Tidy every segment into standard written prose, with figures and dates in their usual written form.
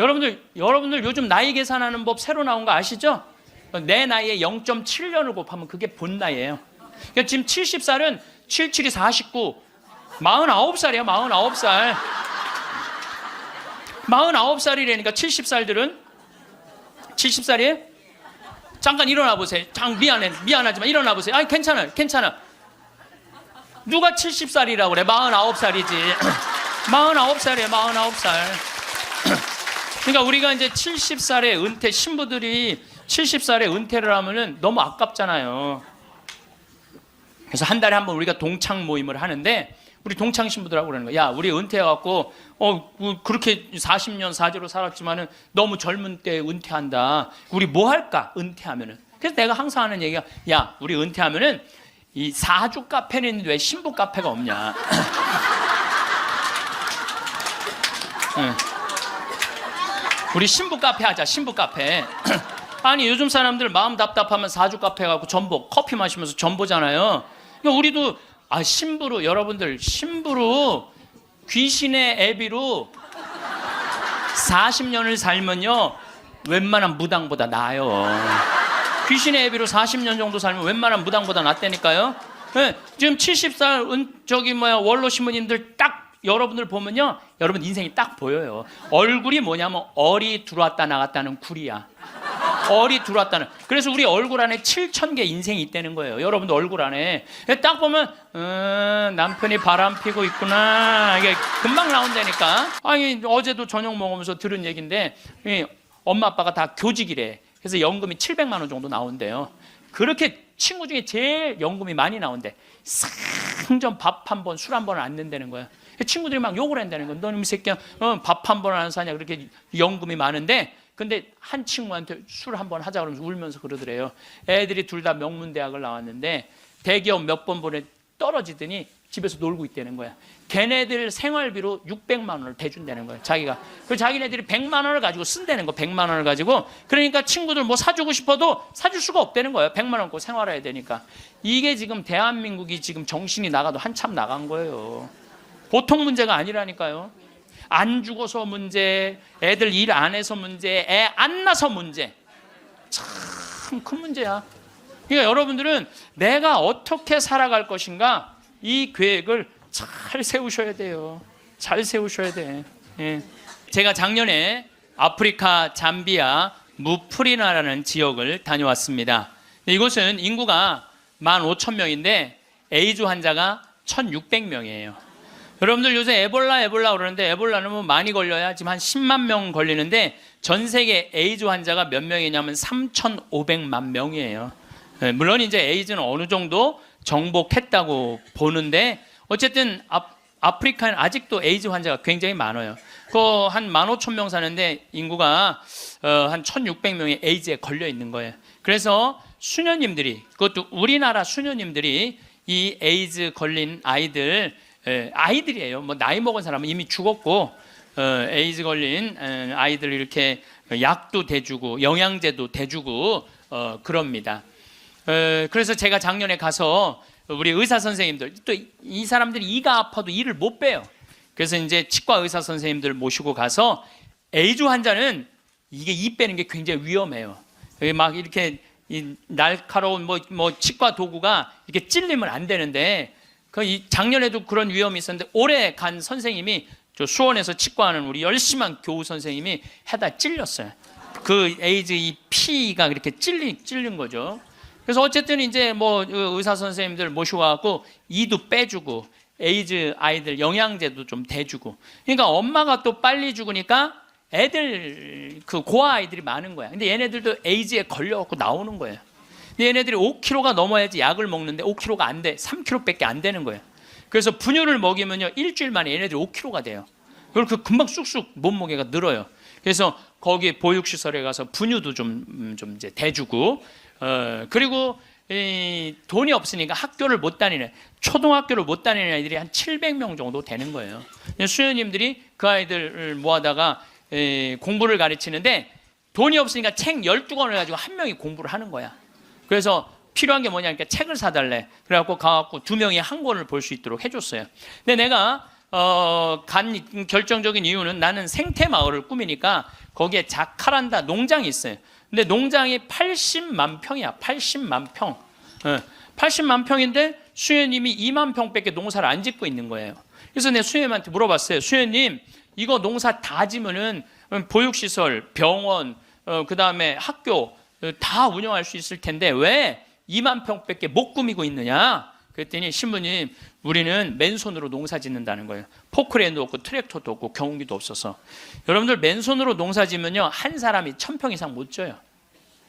여러분들 요즘 나이 계산하는 법 새로 나온 거 아시죠? 내 나이에 0.7년을 곱하면 그게 본 나이예요. 그러니까 지금 70살은 77이 49, 49살이야, 49살. 49살이라니까 70살들은 70살이에요? 잠깐 일어나 보세요. 미안하지만 일어나 보세요. 아니 괜찮아. 누가 70살이라고 그래? 49살이지. 49살이에요, 49살. 그러니까 우리가 이제 70살에 은퇴, 신부들이 70살에 은퇴를 하면은 너무 아깝잖아요. 그래서 한 달에 한 번 우리가 동창 모임을 하는데, 우리 동창 신부들하고 그러는 거야. 야, 우리 은퇴해갖고 그렇게 40년 사제로 살았지만은 너무 젊은 때 은퇴한다. 우리 뭐 할까? 은퇴하면은. 그래서 내가 항상 하는 얘기가, 야, 우리 은퇴하면은 이 사주 카페는 있는데 왜 신부 카페가 없냐? 응. 우리 신부 카페 하자. 신부 카페. 아니, 요즘 사람들 마음 답답하면 사주 카페 가고 전보 커피 마시면서 전보잖아요. 그러니까 우리도 신부로, 여러분들 신부로 귀신의 애비로 40년을 살면요 웬만한 무당보다 나아요. 귀신의 애비로 40년 정도 살면 웬만한 무당보다 낫다니까요. 네, 지금 70살 원로 신부님들 딱 여러분들 보면요, 여러분 인생이 딱 보여요. 얼굴이 뭐냐면 얼이 들어왔다 나갔다는 굴이야. 얼이 들어왔다는. 그래서 우리 얼굴 안에 7,000개 인생이 있다는 거예요. 여러분들 얼굴 안에 딱 보면 남편이 바람 피고 있구나, 이게 금방 나온다니까. 아니, 어제도 저녁 먹으면서 들은 얘기인데 엄마 아빠가 다 교직이래. 그래서 연금이 700만 원 정도 나온대요. 그렇게 친구 중에 제일 연금이 많이 나온대. 상전 밥 한 번, 술 한 번은 안 낸다는 거야. 친구들이 막 욕을 한다는 거야. 너는 이 새끼야, 밥 한 번 안 사냐, 그렇게 연금이 많은데. 근데 한 친구한테 술 한 번 하자 그러면서 울면서 그러더래요. 애들이 둘 다 명문대학을 나왔는데 대기업 몇 번 보내 떨어지더니 집에서 놀고 있다는 거야. 걔네들 생활비로 600만 원을 대준다는 거야, 자기가. 그래서 자기네들이 100만 원을 가지고 쓴다는 거, 100만 원을 가지고. 그러니까 친구들 뭐 사주고 싶어도 사줄 수가 없다는 거예요. 100만 원 갖고 생활해야 되니까. 이게 지금 대한민국이 지금 정신이 나가도 한참 나간 거예요. 보통 문제가 아니라니까요. 안 죽어서 문제, 애들 일 안 해서 문제, 애 안 낳아서 문제. 참 큰 문제야. 그러니까 여러분들은 내가 어떻게 살아갈 것인가, 이 계획을 잘 세우셔야 돼요. 잘 세우셔야 돼. 예. 제가 작년에 아프리카 잠비아 무프리나라는 지역을 다녀왔습니다. 이곳은 인구가 15,000명인데 에이즈 환자가 1,600명이에요. 여러분들 요새 에볼라 그러는데, 에볼라는 뭐 많이 걸려야 지금 한 10만 명 걸리는데 전 세계 에이즈 환자가 몇 명이냐면 3,500만 명이에요. 물론 이제 에이즈는 어느 정도 정복했다고 보는데, 어쨌든 아프리카는 아직도 에이즈 환자가 굉장히 많아요. 그 한 15,000명 사는데 인구가 한 1,600명이 에이즈에 걸려 있는 거예요. 그래서 수녀님들이, 그것도 우리나라 수녀님들이 이 에이즈 걸린 아이들이에요. 뭐 나이 먹은 사람은 이미 죽었고, 에이즈 걸린 아이들 이렇게 약도 대주고 영양제도 대주고 그럽니다. 그래서 제가 작년에 가서 우리 의사 선생님들, 또 이 사람들이 이가 아파도 일을 못 빼요. 그래서 이제 치과 의사 선생님들 모시고 가서, 에이즈 환자는 이게 이 빼는 게 굉장히 위험해요. 막 이렇게 이 날카로운 뭐 치과 도구가 이렇게 찔리면 안 되는데, 작년에도 그런 위험이 있었는데 올해 간 선생님이, 저 수원에서 치과하는 우리 열심한 교우 선생님이 해다 찔렸어요. 그 에이즈 이 피가 그렇게 찔린 거죠. 그래서 어쨌든 이제 뭐 의사 선생님들 모시고 와갖고 이도 빼주고 에이즈 아이들 영양제도 좀 대주고. 그러니까 엄마가 또 빨리 죽으니까 애들, 그 고아 아이들이 많은 거야. 근데 얘네들도 에이즈에 걸려갖고 나오는 거예요. 얘네들이 5kg가 넘어야지 약을 먹는데 5kg가 안 돼. 3kg밖에 안 되는 거예요. 그래서 분유를 먹이면요 일주일 만에 얘네들이 5kg가 돼요. 그리고 금방 쑥쑥 몸무게가 늘어요. 그래서 거기 보육시설에 가서 분유도 좀 이제 대주고, 그리고 돈이 없으니까 학교를 못 다니는, 초등학교를 못 다니는 아이들이 한 700명 정도 되는 거예요. 수녀님들이 그 아이들을 모아다가 공부를 가르치는데, 돈이 없으니까 책 12권을 가지고 한 명이 공부를 하는 거야. 그래서 필요한 게 뭐냐, 그러니까 책을 사달래. 그래갖고 가갖고 2명이 한 권을 볼 수 있도록 해줬어요. 근데 내가 간 결정적인 이유는 나는 생태 마을을 꾸미니까 거기에 자카란다 농장이 있어요. 근데 농장이 80만 평이야. 80만 평. 80만 평인데 수녀님이 2만 평밖에 농사를 안 짓고 있는 거예요. 그래서 내가 수녀님한테 물어봤어요. 수녀님, 이거 농사 다 지면은 보육시설, 병원, 그다음에 학교 다 운영할 수 있을 텐데 왜 2만 평밖에 못 꾸미고 있느냐? 그랬더니 신부님, 우리는 맨손으로 농사 짓는다는 거예요. 포크레인도 없고 트랙터도 없고 경운기도 없어서. 여러분들 맨손으로 농사 지면요, 한 사람이 1000평 이상 못 져요.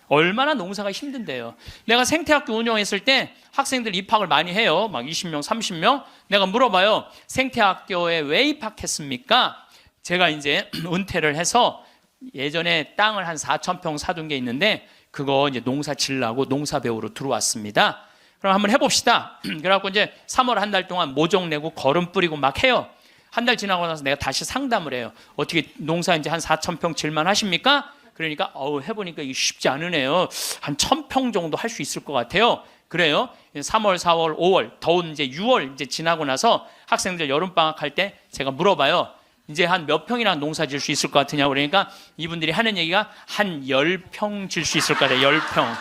얼마나 농사가 힘든데요. 내가 생태학교 운영했을 때 학생들 입학을 많이 해요. 막 20명, 30명. 내가 물어봐요. 생태학교에 왜 입학했습니까? 제가 이제 은퇴를 해서 예전에 땅을 한 4,000평 사둔 게 있는데 그거 이제 농사 지으려고 농사 배우러 들어왔습니다. 그럼 한번 해봅시다. 그래갖고 이제 3월 한 달 동안 모종 내고 거름 뿌리고 막 해요. 한 달 지나고 나서 내가 다시 상담을 해요. 어떻게 농사 이제 한 4,000평 질만 하십니까? 그러니까 해보니까 이게 쉽지 않으네요. 한 1,000평 정도 할 수 있을 것 같아요. 그래요. 3월, 4월, 5월, 더운 이제 6월 이제 지나고 나서 학생들 여름방학 할 때 제가 물어봐요. 이제 한 몇 평이나 농사 질 수 있을 것 같으냐. 그러니까 이분들이 하는 얘기가 한 10평 질 수 있을 것 같아요. 10평.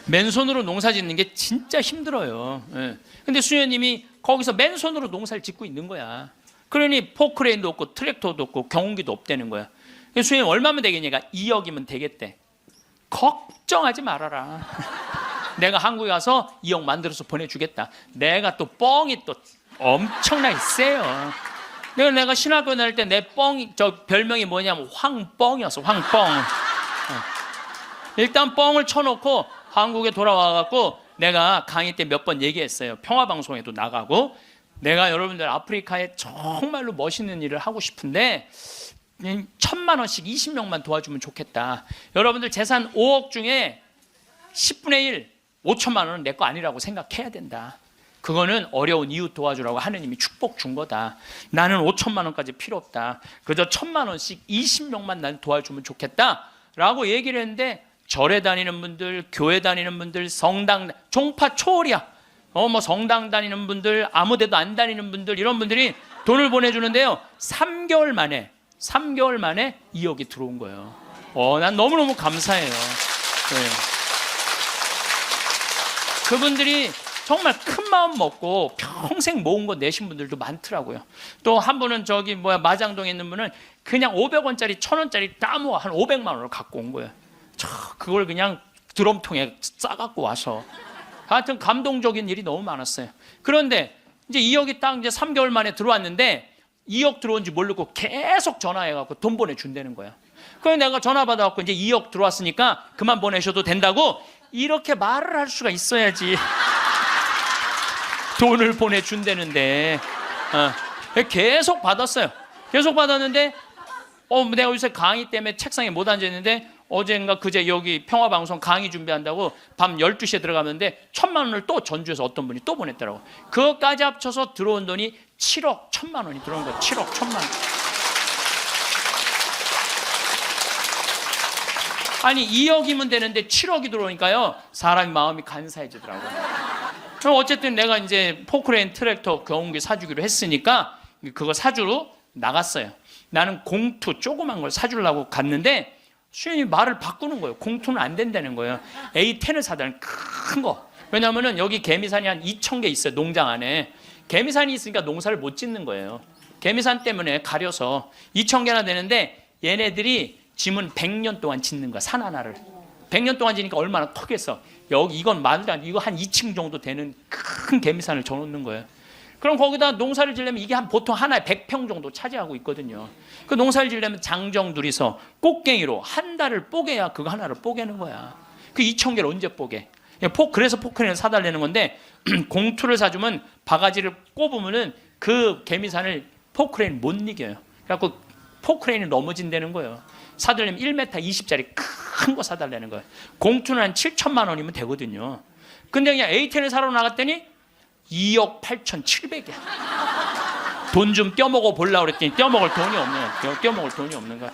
맨손으로 농사 짓는 게 진짜 힘들어요. 근데 수녀님이 거기서 맨손으로 농사를 짓고 있는 거야. 그러니 포크레인도 없고 트랙터도 없고 경운기도 없다는 거야. 수녀님 얼마면 되겠냐가 2억이면 되겠대. 걱정하지 말아라. 내가 한국에 가서 2억 만들어서 보내주겠다. 내가 또 뻥이 또 엄청나게 세요. 내가 신학교 다닐 때 내 뻥이, 저 별명이 뭐냐면 황뻥이었어. 황뻥. 일단 뻥을 쳐놓고 한국에 돌아와갖고 내가 강의 때 몇 번 얘기했어요. 평화방송에도 나가고 내가 여러분들 아프리카에 정말로 멋있는 일을 하고 싶은데 1,000만 원씩 20명만 도와주면 좋겠다. 여러분들 재산 5억 중에 10분의 1, 5천만 원은 내 거 아니라고 생각해야 된다. 그거는 어려운 이웃 도와주라고 하느님이 축복 준 거다. 나는 5천만 원까지 필요 없다. 그저 1,000만 원씩 20명만 난 도와주면 좋겠다 라고 얘기를 했는데 절에 다니는 분들, 교회 다니는 분들, 성당, 종파 초월이야. 뭐 성당 다니는 분들, 아무 데도 안 다니는 분들, 이런 분들이 돈을 보내주는데요. 3개월 만에 2억이 들어온 거예요. 난 너무너무 감사해요. 네. 그분들이 정말 큰 마음 먹고 평생 모은 거 내신 분들도 많더라고요. 또 한 분은 마장동에 있는 분은 그냥 500원짜리 1,000원짜리 따모 한 500만 원을 갖고 온 거예요. 그걸 그냥 드럼통에 싸갖고 와서. 하여튼 감동적인 일이 너무 많았어요. 그런데 이제 2억이 딱 이제 3개월 만에 들어왔는데 2억 들어온지 모르고 계속 전화해갖고 돈 보내준다는 거야. 그래서 내가 전화 받아갖고 이제 2억 들어왔으니까 그만 보내셔도 된다고 이렇게 말을 할 수가 있어야지. 돈을 보내준다는데 계속 받았어요. 계속 받았는데 내가 요새 강의 때문에 책상에 못 앉아있는데 어젠가 그제 여기 평화방송 강의 준비한다고 밤 12시에 들어가는데 1,000만 원을 또 전주에서 어떤 분이 또 보냈더라고. 그것까지 합쳐서 들어온 돈이 7억 1,000만 원이 들어온 거야. 7억 1,000만 원. 아니 2억이면 되는데 7억이 들어오니까요 사람이 마음이 간사해지더라고요. 그럼 어쨌든 내가 이제 포크레인 트랙터 경운기 사주기로 했으니까 그거 사주러 나갔어요. 나는 공투 조그만 걸 사주려고 갔는데 수현이 말을 바꾸는 거예요. 공투는 안 된다는 거예요. A10을 사달라는 큰 거. 왜냐하면 여기 개미산이 한 2,000개 있어요. 농장 안에. 개미산이 있으니까 농사를 못 짓는 거예요. 개미산 때문에 가려서 2,000개나 되는데 얘네들이 짐은 100년 동안 짓는 거야. 산 하나를. 100년 동안 지니까 얼마나 크겠어. 여기 이건 말도 안 돼. 이거 한 2층 정도 되는 큰 개미산을 져놓는 거예요. 그럼 거기다 농사를 지려면 이게 보통 하나에 100평 정도 차지하고 있거든요. 그 농사를 지려면 장정 둘이서 꽃갱이로 한 달을 뽀개야 그거 하나를 뽀개는 거야. 그 2,000개를 언제 뽀개? 그래서 포크레인을 사달라는 건데 공투를 사주면 바가지를 꼽으면은 그 개미산을 포크레인 못 이겨요. 그래갖고 포크레인이 넘어진다는 거예요. 사달라면 1m 20짜리 큰 거 사달라는 거예요. 공투는 한 7천만 원이면 되거든요. 근데 그냥 A10을 사러 나갔더니 2억 8,700이야. 돈 좀 떼어먹어 보려고 그랬더니 떼어먹을 돈이 없는 거야.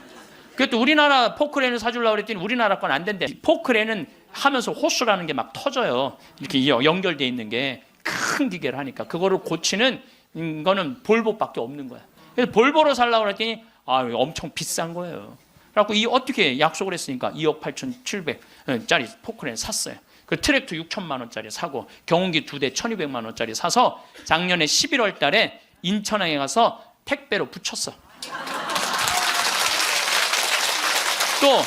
그것도 우리나라 포크레인을 사주려고 그랬더니 우리나라 건 안 된대. 포크레인은 하면서 호스라는 게 막 터져요. 이렇게 연결되어 있는 게 큰 기계를 하니까 그거를 고치는 거는 볼보밖에 없는 거야. 그래서 볼보로 살라고 그랬더니 엄청 비싼 거예요. 그래갖고 어떻게 약속을 했으니까 2억 8,700짜리 포크레인 샀어요. 그 트랙터 6천만 원짜리 사고 경운기 2대 1,200만 원짜리 사서 작년에 11월 달에 인천항에 가서 택배로 붙였어. 또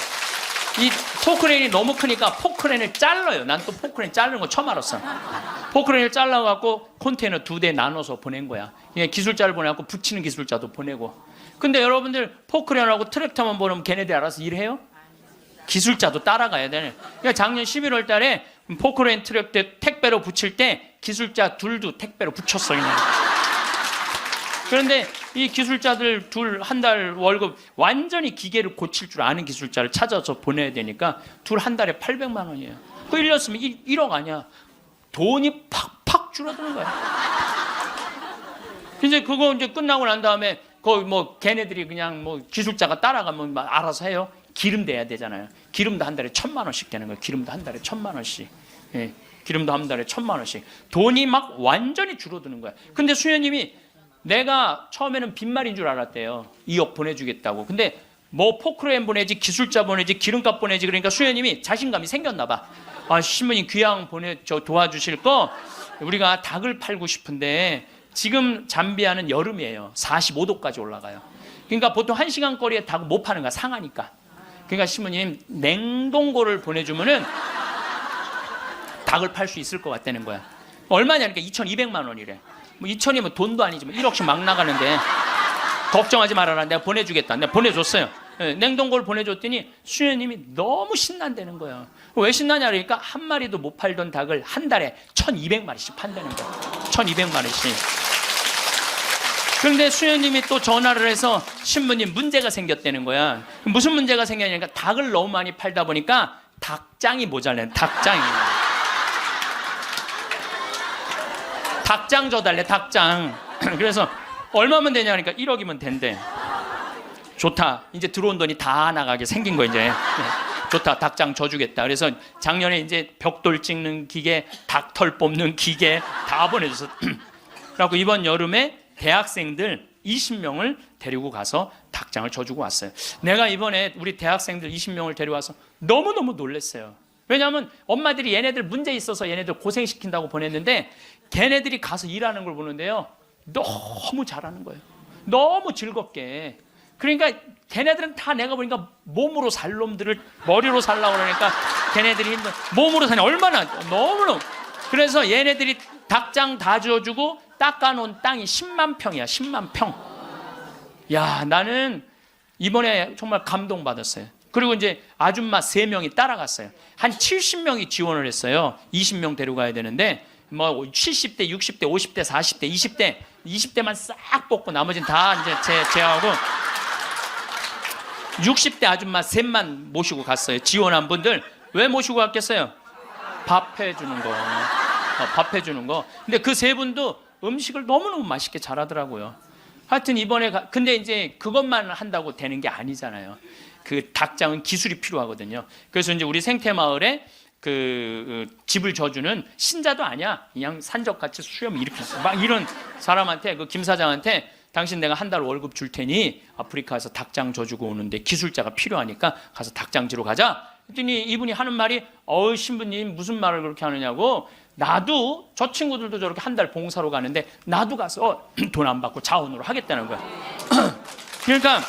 이 포크레인이 너무 크니까 포크레인을 잘라요. 난 또 포크레인 자르는 거 처음 알았어. 포크레인을 잘라갖고 컨테이너 2대 나눠서 보낸 거야. 기술자를 보내갖고 붙이는 기술자도 보내고. 근데 여러분들 포크레인하고 트랙터만 보내면 걔네들이 알아서 일해요? 기술자도 따라가야 되네. 그러니까 작년 11월 달에 포크레인 트랙터 택배로 붙일 때 기술자 둘도 택배로 붙였어 그냥. 그런데 이 기술자들 둘 한 달 월급 완전히 기계를 고칠 줄 아는 기술자를 찾아서 보내야 되니까 둘 한 달에 800만 원이에요. 그 1년 쓰면 1억 아니야. 돈이 팍팍 줄어드는 거야. 이제 그거 이제 끝나고 난 다음에 거기 뭐 걔네들이 그냥 뭐 기술자가 따라가면 막 알아서 해요. 기름 대야 되잖아요. 기름도 한 달에 1,000만 원씩 되는 거예요. 기름도 한 달에 1,000만 원씩. 예, 기름도 한 달에 1,000만 원씩. 돈이 막 완전히 줄어드는 거야. 근데 수녀님이 내가 처음에는 빈말인 줄 알았대요. 2억 보내주겠다고. 근데 뭐 포크레인 보내지 기술자 보내지 기름값 보내지 그러니까 수녀님이 자신감이 생겼나 봐. 신부님 귀양 도와주실 거 우리가 닭을 팔고 싶은데 지금 잠비아는 여름이에요. 45도까지 올라가요. 그러니까 보통 1시간 거리에 닭을 못 파는 거야. 상하니까. 그러니까 신부님 냉동고를 보내주면은 닭을 팔 수 있을 것 같다는 거야. 얼마냐니까 2,200만 원이래. 뭐 2,000이면 돈도 아니지만 1억씩 막 나가는데 걱정하지 말아라. 내가 보내주겠다. 내가 보내줬어요. 냉동고를 보내줬더니 수녀님이 너무 신난다는 거예요. 왜 신나냐 그러니까 한 마리도 못 팔던 닭을 한 달에 1,200마리씩 판다는 거예요. 1,200마리씩. 그런데 수녀님이 또 전화를 해서 신부님 문제가 생겼다는 거야. 무슨 문제가 생겼냐니까 닭을 너무 많이 팔다 보니까 닭장이 모자라는 닭장이. 닭장 줘달래 닭장. 그래서 얼마면 되냐 그러니까 1억이면 된대. 좋다. 이제 들어온 돈이 다 나가게 생긴 거 이제. 좋다. 닭장 줘주겠다. 그래서 작년에 이제 벽돌 찍는 기계, 닭털 뽑는 기계 다 보내줘서. 그래갖고 이번 여름에 대학생들 20명을 데리고 가서 닭장을 줘주고 왔어요. 내가 이번에 우리 대학생들 20명을 데려와서 너무너무 놀랐어요. 왜냐하면 엄마들이 얘네들 문제 있어서 얘네들 고생시킨다고 보냈는데 걔네들이 가서 일하는 걸 보는데요. 너무 잘하는 거예요. 너무 즐겁게. 그러니까 걔네들은 다 내가 보니까 몸으로 살 놈들을 머리로 살라고 그러니까 걔네들이 몸으로 사냐 얼마나 너무너무. 그래서 얘네들이 닭장 다 지어주고 닦아놓은 땅이 10만 평이야. 10만 평. 야, 나는 이번에 정말 감동받았어요. 그리고 이제 아줌마 3명이 따라갔어요. 한 70명이 지원을 했어요. 20명 데려가야 되는데 뭐 70대, 60대, 50대, 40대, 20대만 싹 뽑고 나머지는 다 이제 제하고 60대 아줌마 3만 모시고 갔어요. 지원한 분들. 왜 모시고 갔겠어요? 밥 해주는 거. 밥 해주는 거. 근데 그 3분도 음식을 너무너무 맛있게 잘하더라고요. 하여튼 이번에 근데 이제 그것만 한다고 되는 게 아니잖아요. 그 닭장은 기술이 필요하거든요. 그래서 이제 우리 생태마을에 그 집을 져주는 신자도 아니야. 그냥 산적같이 수염 이렇게 막 이런 사람한테 그 김 사장한테 당신 내가 한 달 월급 줄 테니 아프리카에서 닭장 져주고 오는데 기술자가 필요하니까 가서 닭장 지러 가자. 그랬더니 이분이 하는 말이 신부님 무슨 말을 그렇게 하느냐고. 나도 저 친구들도 저렇게 한 달 봉사로 가는데 나도 가서 돈 안 받고 자원으로 하겠다는 거야. 그러니까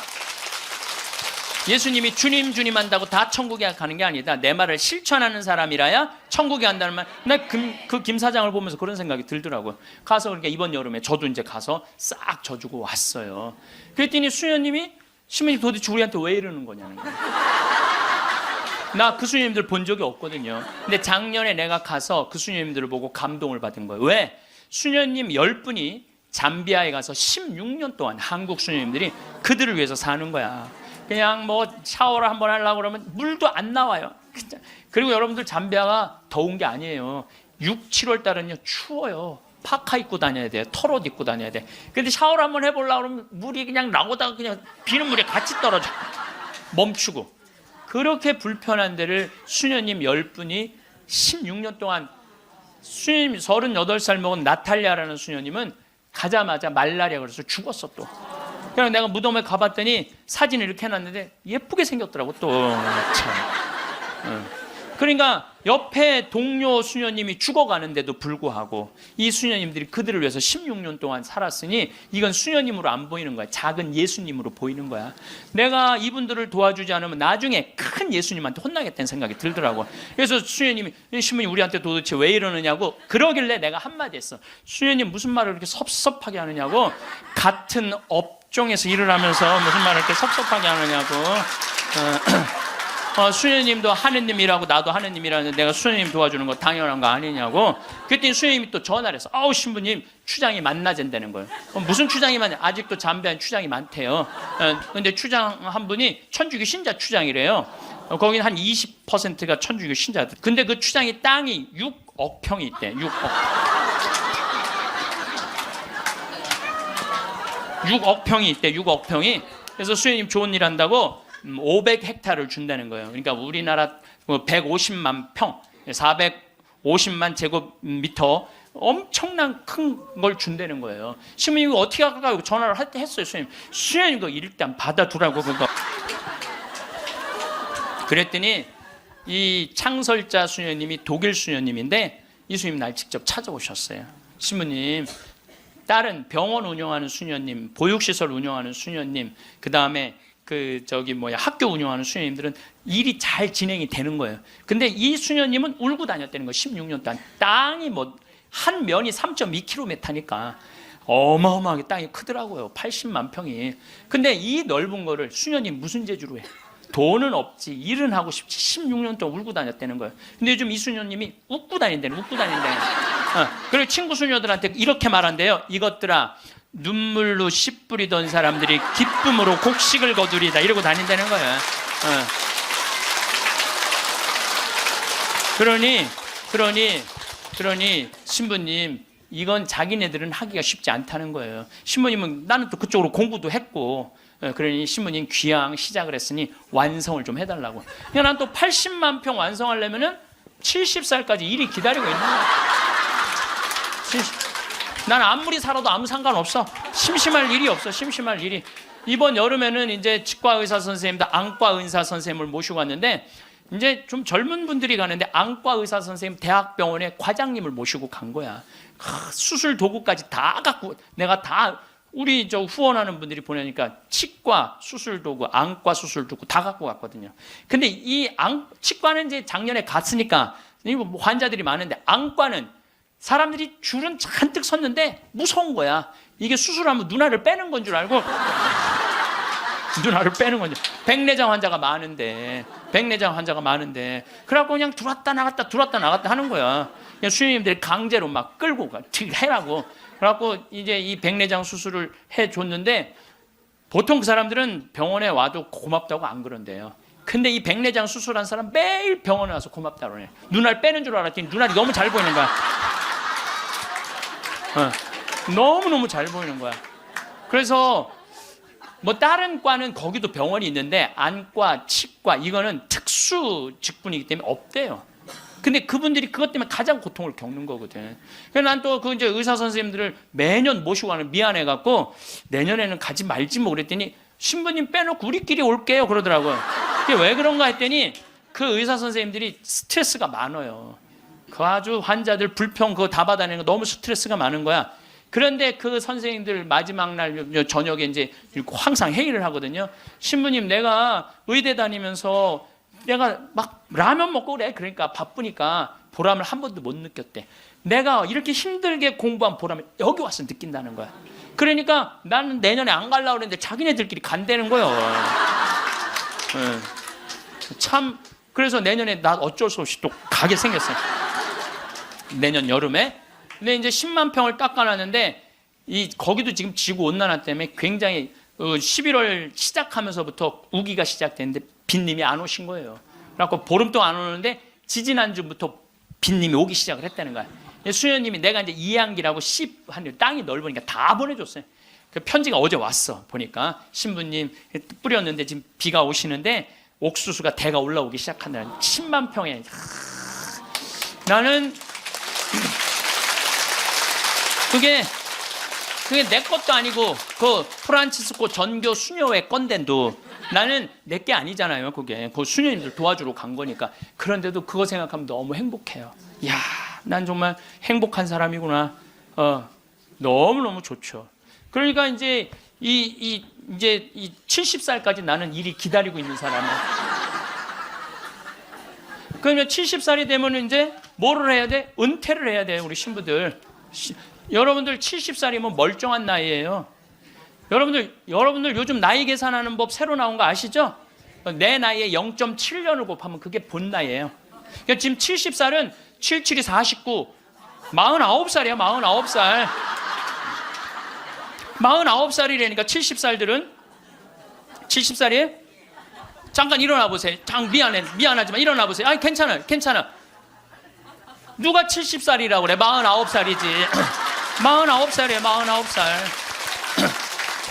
예수님이 주님 한다고 다 천국에 가는 게 아니다. 내 말을 실천하는 사람이라야 천국에 간다는 말. 나 그 김 사장을 보면서 그런 생각이 들더라고요. 가서 그러니까 이번 여름에 저도 이제 가서 싹 져주고 왔어요. 그랬더니 수녀님이 신부님 도대체 우리한테 왜 이러는 거냐는 거예요. 나 그 수녀님들 본 적이 없거든요. 근데 작년에 내가 가서 그 수녀님들을 보고 감동을 받은 거예요. 왜? 수녀님 10분이 잠비아에 가서 16년 동안 한국 수녀님들이 그들을 위해서 사는 거야. 그냥 뭐 샤워를 한번 하려고 그러면 물도 안 나와요. 그리고 여러분들 잠비아가 더운 게 아니에요. 6, 7월 달은요 추워요. 파카 입고 다녀야 돼요. 털옷 입고 다녀야 돼. 근데 샤워를 한번 해보려고 그러면 물이 그냥 나오다가 그냥 비는 물이 같이 떨어져. 멈추고. 그렇게 불편한 데를 수녀님 10분이 16년 동안 수녀님 38살 먹은 나탈리아라는 수녀님은 가자마자 말라리아 그래서 죽었어 또. 그냥 내가 무덤에 가봤더니 사진을 이렇게 해놨는데 예쁘게 생겼더라고 또. 참. 그러니까 옆에 동료 수녀님이 죽어가는데도 불구하고 이 수녀님들이 그들을 위해서 16년 동안 살았으니 이건 수녀님으로 안 보이는 거야. 작은 예수님으로 보이는 거야. 내가 이분들을 도와주지 않으면 나중에 큰 예수님한테 혼나겠다는 생각이 들더라고. 그래서 수녀님이 신부님 우리한테 도대체 왜 이러느냐고 그러길래 내가 한마디 했어. 수녀님 무슨 말을 이렇게 섭섭하게 하느냐고. 같은 업종에서 일을 하면서 무슨 말을 이렇게 섭섭하게 하느냐고. 수녀님도 하느님이라고 나도 하느님이라는데 내가 수녀님 도와주는 거 당연한 거 아니냐고. 그랬더니 수녀님이 또 전화를 해서 아우 신부님 추장이 만나진다는 거예요. 무슨 추장이 많냐. 아직도 잠배한 추장이 많대요. 근데 추장 한 분이 천주교 신자 추장이래요. 거기는 한 20%가 천주교 신자들. 근데 그 추장이 땅이 6억 평이 있대. 6억 평이 있대. 6억 평이. 그래서 수녀님 좋은 일 한다고 500헥타를 준다는 거예요. 그러니까 우리나라 150만 평, 450만 제곱미터 엄청난 큰 걸 준다는 거예요. 신부님 이거 어떻게 할까요? 전화를 했어요. 수녀님 그거 일단 받아두라고 그거. 그랬더니 이 창설자 수녀님이 독일 수녀님인데 이 수녀님 날 직접 찾아오셨어요. 신부님 다른 병원 운영하는 수녀님, 보육시설 운영하는 수녀님, 그 다음에 학교 운영하는 수녀님들은 일이 잘 진행이 되는 거예요. 근데 이 수녀님은 울고 다녔다는 거예요. 16년 동안. 땅이 한 면이 3.2km니까 어마어마하게 땅이 크더라고요. 80만 평이. 근데 이 넓은 거를 수녀님 무슨 재주로 해? 돈은 없지, 일은 하고 싶지. 16년 동안 울고 다녔다는 거예요. 근데 요즘 이 수녀님이 웃고 다닌다는. 그리고 친구 수녀들한테 이렇게 말한대요. 이것들아, 눈물로 씨 뿌리던 사람들이 기쁨으로 곡식을 거두리다 이러고 다닌다는 거예요. 그러니 신부님 이건 자기네들은 하기가 쉽지 않다는 거예요. 신부님은 나는 또 그쪽으로 공부도 했고, 그러니 신부님 귀향 시작을 했으니 완성을 좀 해달라고. 난 또 80만 평 완성하려면은 70살까지 일이 기다리고 있는 거야. 난 아무리 살아도 아무 상관없어. 심심할 일이 없어. 심심할 일이. 이번 여름에는 이제 치과 의사 선생님들, 안과 의사 선생님을 모시고 왔는데 이제 좀 젊은 분들이 가는데 안과 의사 선생님 대학병원에 과장님을 모시고 간 거야. 수술 도구까지 다 갖고 내가 다 우리 후원하는 분들이 보내니까 치과 수술 도구, 안과 수술 도구 다 갖고 갔거든요. 근데 이 치과는 이제 작년에 갔으니까 환자들이 많은데 안과는 사람들이 줄은 잔뜩 섰는데 무서운 거야. 이게 수술하면 눈알을 빼는 건 줄 알고 눈알을 빼는 건지. 백내장 환자가 많은데 그래갖고 그냥 들어왔다 나갔다 하는 거야. 그냥 수녀님들이 강제로 막 끌고 가 해라고. 그래갖고 이제 이 백내장 수술을 해줬는데 보통 그 사람들은 병원에 와도 고맙다고 안 그런대요. 근데 이 백내장 수술한 사람 매일 병원에 와서 고맙다고 그러네. 눈알 빼는 줄 알았더니 눈알이 너무 잘 보이는 거야. 너무너무 잘 보이는 거야. 그래서 다른 과는 거기도 병원이 있는데 안과, 치과 이거는 특수 직군이기 때문에 없대요. 근데 그분들이 그것 때문에 가장 고통을 겪는 거거든. 그래서 난 또 그 이제 의사 선생님들을 매년 모시고 가는 미안해갖고 내년에는 가지 말지 뭐 그랬더니 신부님 빼놓고 우리끼리 올게요 그러더라고요. 그게 왜 그런가 했더니 그 의사 선생님들이 스트레스가 많아요. 그 아주 환자들 불평 그거 다 받아내는 거 너무 스트레스가 많은 거야. 그런데 그 선생님들 마지막 날 저녁에 이제 항상 회의를 하거든요. 신부님 내가 의대 다니면서 내가 막 라면 먹고 그래. 그러니까 바쁘니까 보람을 한 번도 못 느꼈대. 내가 이렇게 힘들게 공부한 보람을 여기 와서 느낀다는 거야. 그러니까 나는 내년에 안 가려고 그랬는데 자기네들끼리 간다는 거예요. 참 그래서 내년에 나 어쩔 수 없이 또 가게 생겼어요. 내년 여름에. 근데 이제 10만 평을 깎아놨는데 거기도 지금 지구 온난화 때문에 굉장히 11월 시작하면서부터 우기가 시작됐는데 빈님이 안 오신 거예요. 그래갖고 보름 동안 안 오는데 지지난주부터 빈님이 오기 시작을 했다는 거야. 수녀님이 내가 이제 이양기라고 땅이 넓으니까 다 보내줬어요. 그 편지가 어제 왔어. 보니까 신부님 뿌렸는데 지금 비가 오시는데 옥수수가 대가 올라오기 시작한다는 10만 평에. 나는 그게 내 것도 아니고 그 프란치스코 전교 수녀회 건데도 나는 내 게 아니잖아요. 그게 그 수녀님들 도와주러 간 거니까. 그런데도 그거 생각하면 너무 행복해요. 야, 난 정말 행복한 사람이구나. 너무너무 좋죠. 그러니까 이제 이제 70살까지 나는 일이 기다리고 있는 사람이야. 그러면 70살이 되면 이제 뭐를 해야 돼? 은퇴를 해야 돼요, 우리 신부들. 여러분들 70살이면 멀쩡한 나이예요. 여러분들 요즘 나이 계산하는 법 새로 나온 거 아시죠? 내 나이에 0.7년을 곱하면 그게 본 나이예요. 그러니까 지금 70살은 77이 49, 49살이야, 49살. 49살이라니까 70살들은 70살이에요? 잠깐 일어나 보세요. 미안하지만 일어나 보세요. 아니 괜찮아. 누가 70살이라고 그래? 49살이지. 49살이에요, 49살.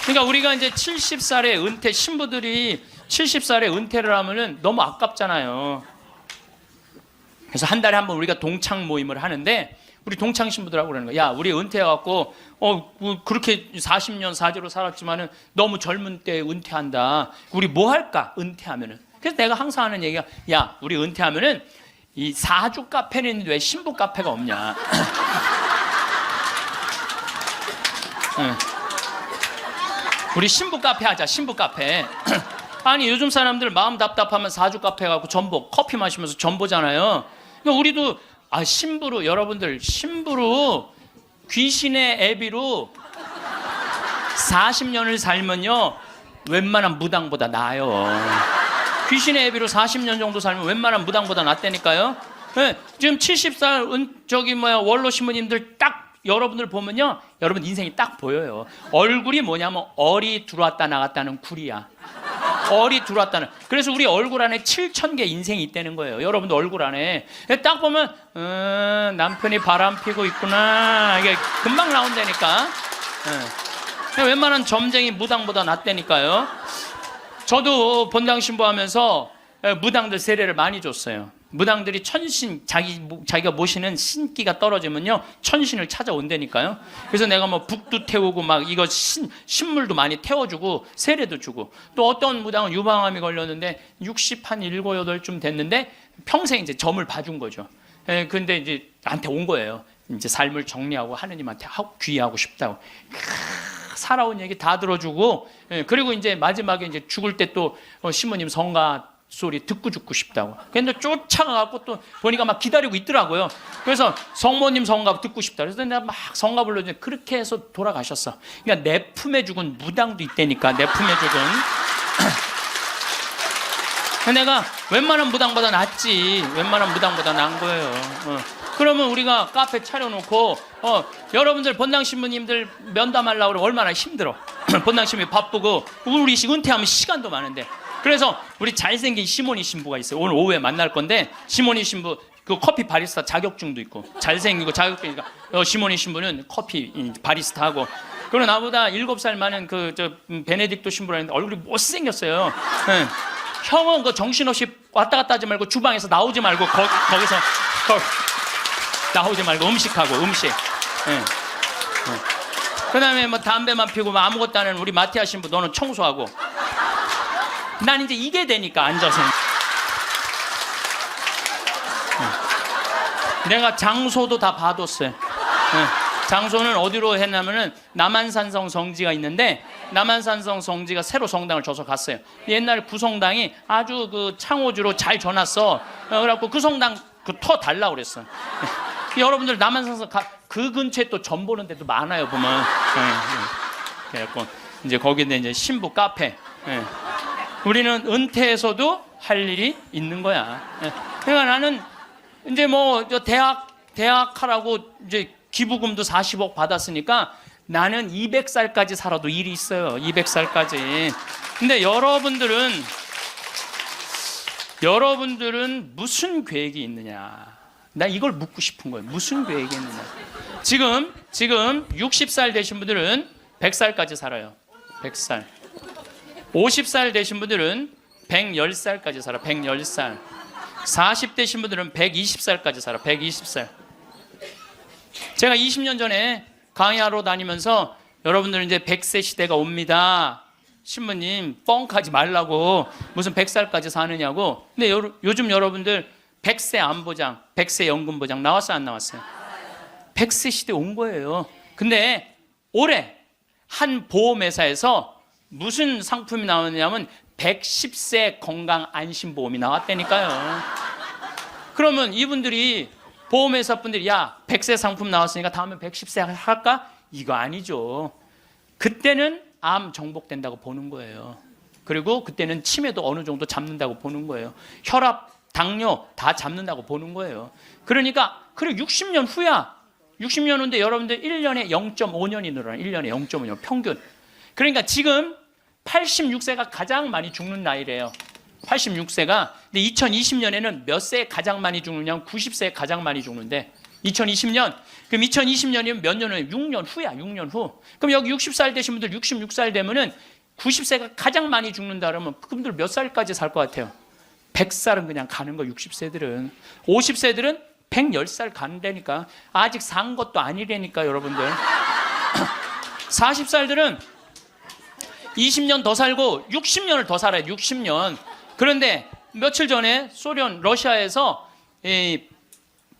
그러니까 우리가 이제 70살에 은퇴, 신부들이 70살에 은퇴를 하면은 너무 아깝잖아요. 그래서 한 달에 한 번 우리가 동창 모임을 하는데 우리 동창 신부들하고 그러는 거야. 야, 우리 은퇴해갖고 그렇게 40년 사제로 살았지만은 너무 젊은 때 은퇴한다. 우리 뭐 할까? 은퇴하면은. 그래서 내가 항상 하는 얘기가, 야, 우리 은퇴하면은 이 사주 카페는 있는데 왜 신부 카페가 없냐? 응. 우리 신부 카페 하자. 신부 카페. 아니 요즘 사람들 마음 답답하면 사주 카페 가고 전보 커피 마시면서 전보잖아요. 그러니까 우리도 신부로, 여러분들 신부로 귀신의 애비로 40년을 살면요 웬만한 무당보다 나아요. 귀신의 애비로 40년 정도 살면 웬만한 무당보다 낫다니까요. 네, 지금 70살 원로 신부님들 딱 여러분들 보면요, 여러분 인생이 딱 보여요. 얼굴이 뭐냐면 얼이 들어왔다 나갔다는 굴이야. 얼이 들어왔다는. 그래서 우리 얼굴 안에 7,000개 인생이 있다는 거예요. 여러분들 얼굴 안에 딱 보면 남편이 바람 피고 있구나, 이게 금방 나온다니까. 웬만한 점쟁이 무당보다 낫다니까요. 저도 본당 신부하면서 무당들 세례를 많이 줬어요. 무당들이 천신, 자기가 모시는 신기가 떨어지면요 천신을 찾아온다니까요. 그래서 내가 뭐 북도 태우고 막 이거 신물도 많이 태워주고 세례도 주고, 또 어떤 무당은 유방암이 걸렸는데 60 한 7, 8쯤 됐는데 평생 이제 점을 봐준 거죠. 근데 이제 나한테 온 거예요. 이제 삶을 정리하고 하느님한테 귀의하고 싶다고. 살아온 얘기 다 들어주고, 그리고 이제 마지막에 이제 죽을 때 또 신부님 성가 소리 듣고 죽고 싶다고. 근데 쫓아가갖고 또 보니까 막 기다리고 있더라고요. 그래서 성모님 성가 듣고 싶다. 그래서 내가 막 성가 불러주는데 그렇게 해서 돌아가셨어. 그러니까 내 품에 죽은 무당도 있다니까. 내 품에 죽은. 내가 웬만한 무당보다 낫지. 웬만한 무당보다 나은 거예요. 그러면 우리가 카페 차려놓고 여러분들 본당 신부님들 면담하려고 그러면 얼마나 힘들어. 본당 신부님 바쁘고 우리 은퇴하면 시간도 많은데. 그래서 우리 잘생긴 시모니 신부가 있어요. 오늘 오후에 만날 건데, 시모니 신부 그 커피 바리스타 자격증도 있고 잘생기고 자격증이니까 시모니 신부는 커피 바리스타 하고, 그리고 나보다 7살 많은 베네딕토 신부라는데 얼굴이 못생겼어요. 네. 형은 그 정신없이 왔다 갔다 하지 말고 주방에서 나오지 말고 거기서 나오지 말고 음식하고 음식. 네. 네. 그다음에 뭐 담배만 피우고 뭐 아무것도 안 하는 우리 마티아 신부, 너는 청소하고. 난 이제 이게 되니까 앉아서. 내가 장소도 다 봐뒀어요. 장소는 어디로 했냐면은 남한산성 성지가 있는데, 남한산성 성지가 새로 성당을 줘서 갔어요. 옛날 구성당이 아주 그 창호주로 잘 줘놨어. 그래갖고 그 성당 터 달라고 그랬어. 여러분들 남한산성 그 근처에 또 점 보는 데도 많아요, 보면. 그래갖고 이제 거기는 이제 신부 카페. 우리는 은퇴해서도 할 일이 있는 거야. 그러니까 나는 이제 뭐 대학 하라고 이제 기부금도 40억 받았으니까 나는 200살까지 살아도 일이 있어요. 200살까지. 근데 여러분들은 무슨 계획이 있느냐? 나 이걸 묻고 싶은 거예요. 무슨 계획이 있느냐? 지금 60살 되신 분들은 100살까지 살아요. 100살. 50살 되신 분들은 110살까지 살아. 110살. 40 되신 분들은 120살까지 살아. 120살. 제가 20년 전에 강의하러 다니면서 여러분들은 이제 100세 시대가 옵니다. 신부님 뻥하지 말라고 무슨 100살까지 사느냐고. 근데 요즘 여러분들 100세 안보장, 100세 연금보장 나왔어요, 안 나왔어요? 100세 시대 온 거예요. 근데 올해 한 보험회사에서 무슨 상품이 나왔냐면 110세 건강 안심보험이 나왔다니까요. 그러면 이분들이 보험회사 분들이 야 100세 상품 나왔으니까 다음에 110세 할까? 이거 아니죠. 그때는 암 정복된다고 보는 거예요. 그리고 그때는 치매도 어느 정도 잡는다고 보는 거예요. 혈압, 당뇨 다 잡는다고 보는 거예요. 그러니까 그래 60년 후야. 60년 후인데 여러분들 1년에 0.5년이 늘어나요. 1년에 0.5년 평균. 그러니까 지금 86세가 가장 많이 죽는 나이래요. 86세가. 근데 2020년에는 몇 세에 가장 많이 죽느냐? 90세에 가장 많이 죽는데 2020년. 그럼 2020년이면 몇 년 후에? 6년 후야. 6년 후. 그럼 여기 60살 되신 분들 66살 되면은 90세가 가장 많이 죽는다 그러면 그분들 몇 살까지 살 것 같아요? 100살은 그냥 가는 거. 60세들은. 50세들은 110살 간다니까. 아직 산 것도 아니라니까 여러분들. 40살들은 20년 더 살고 60년을 더 살아요. 60년. 그런데 며칠 전에 소련 러시아에서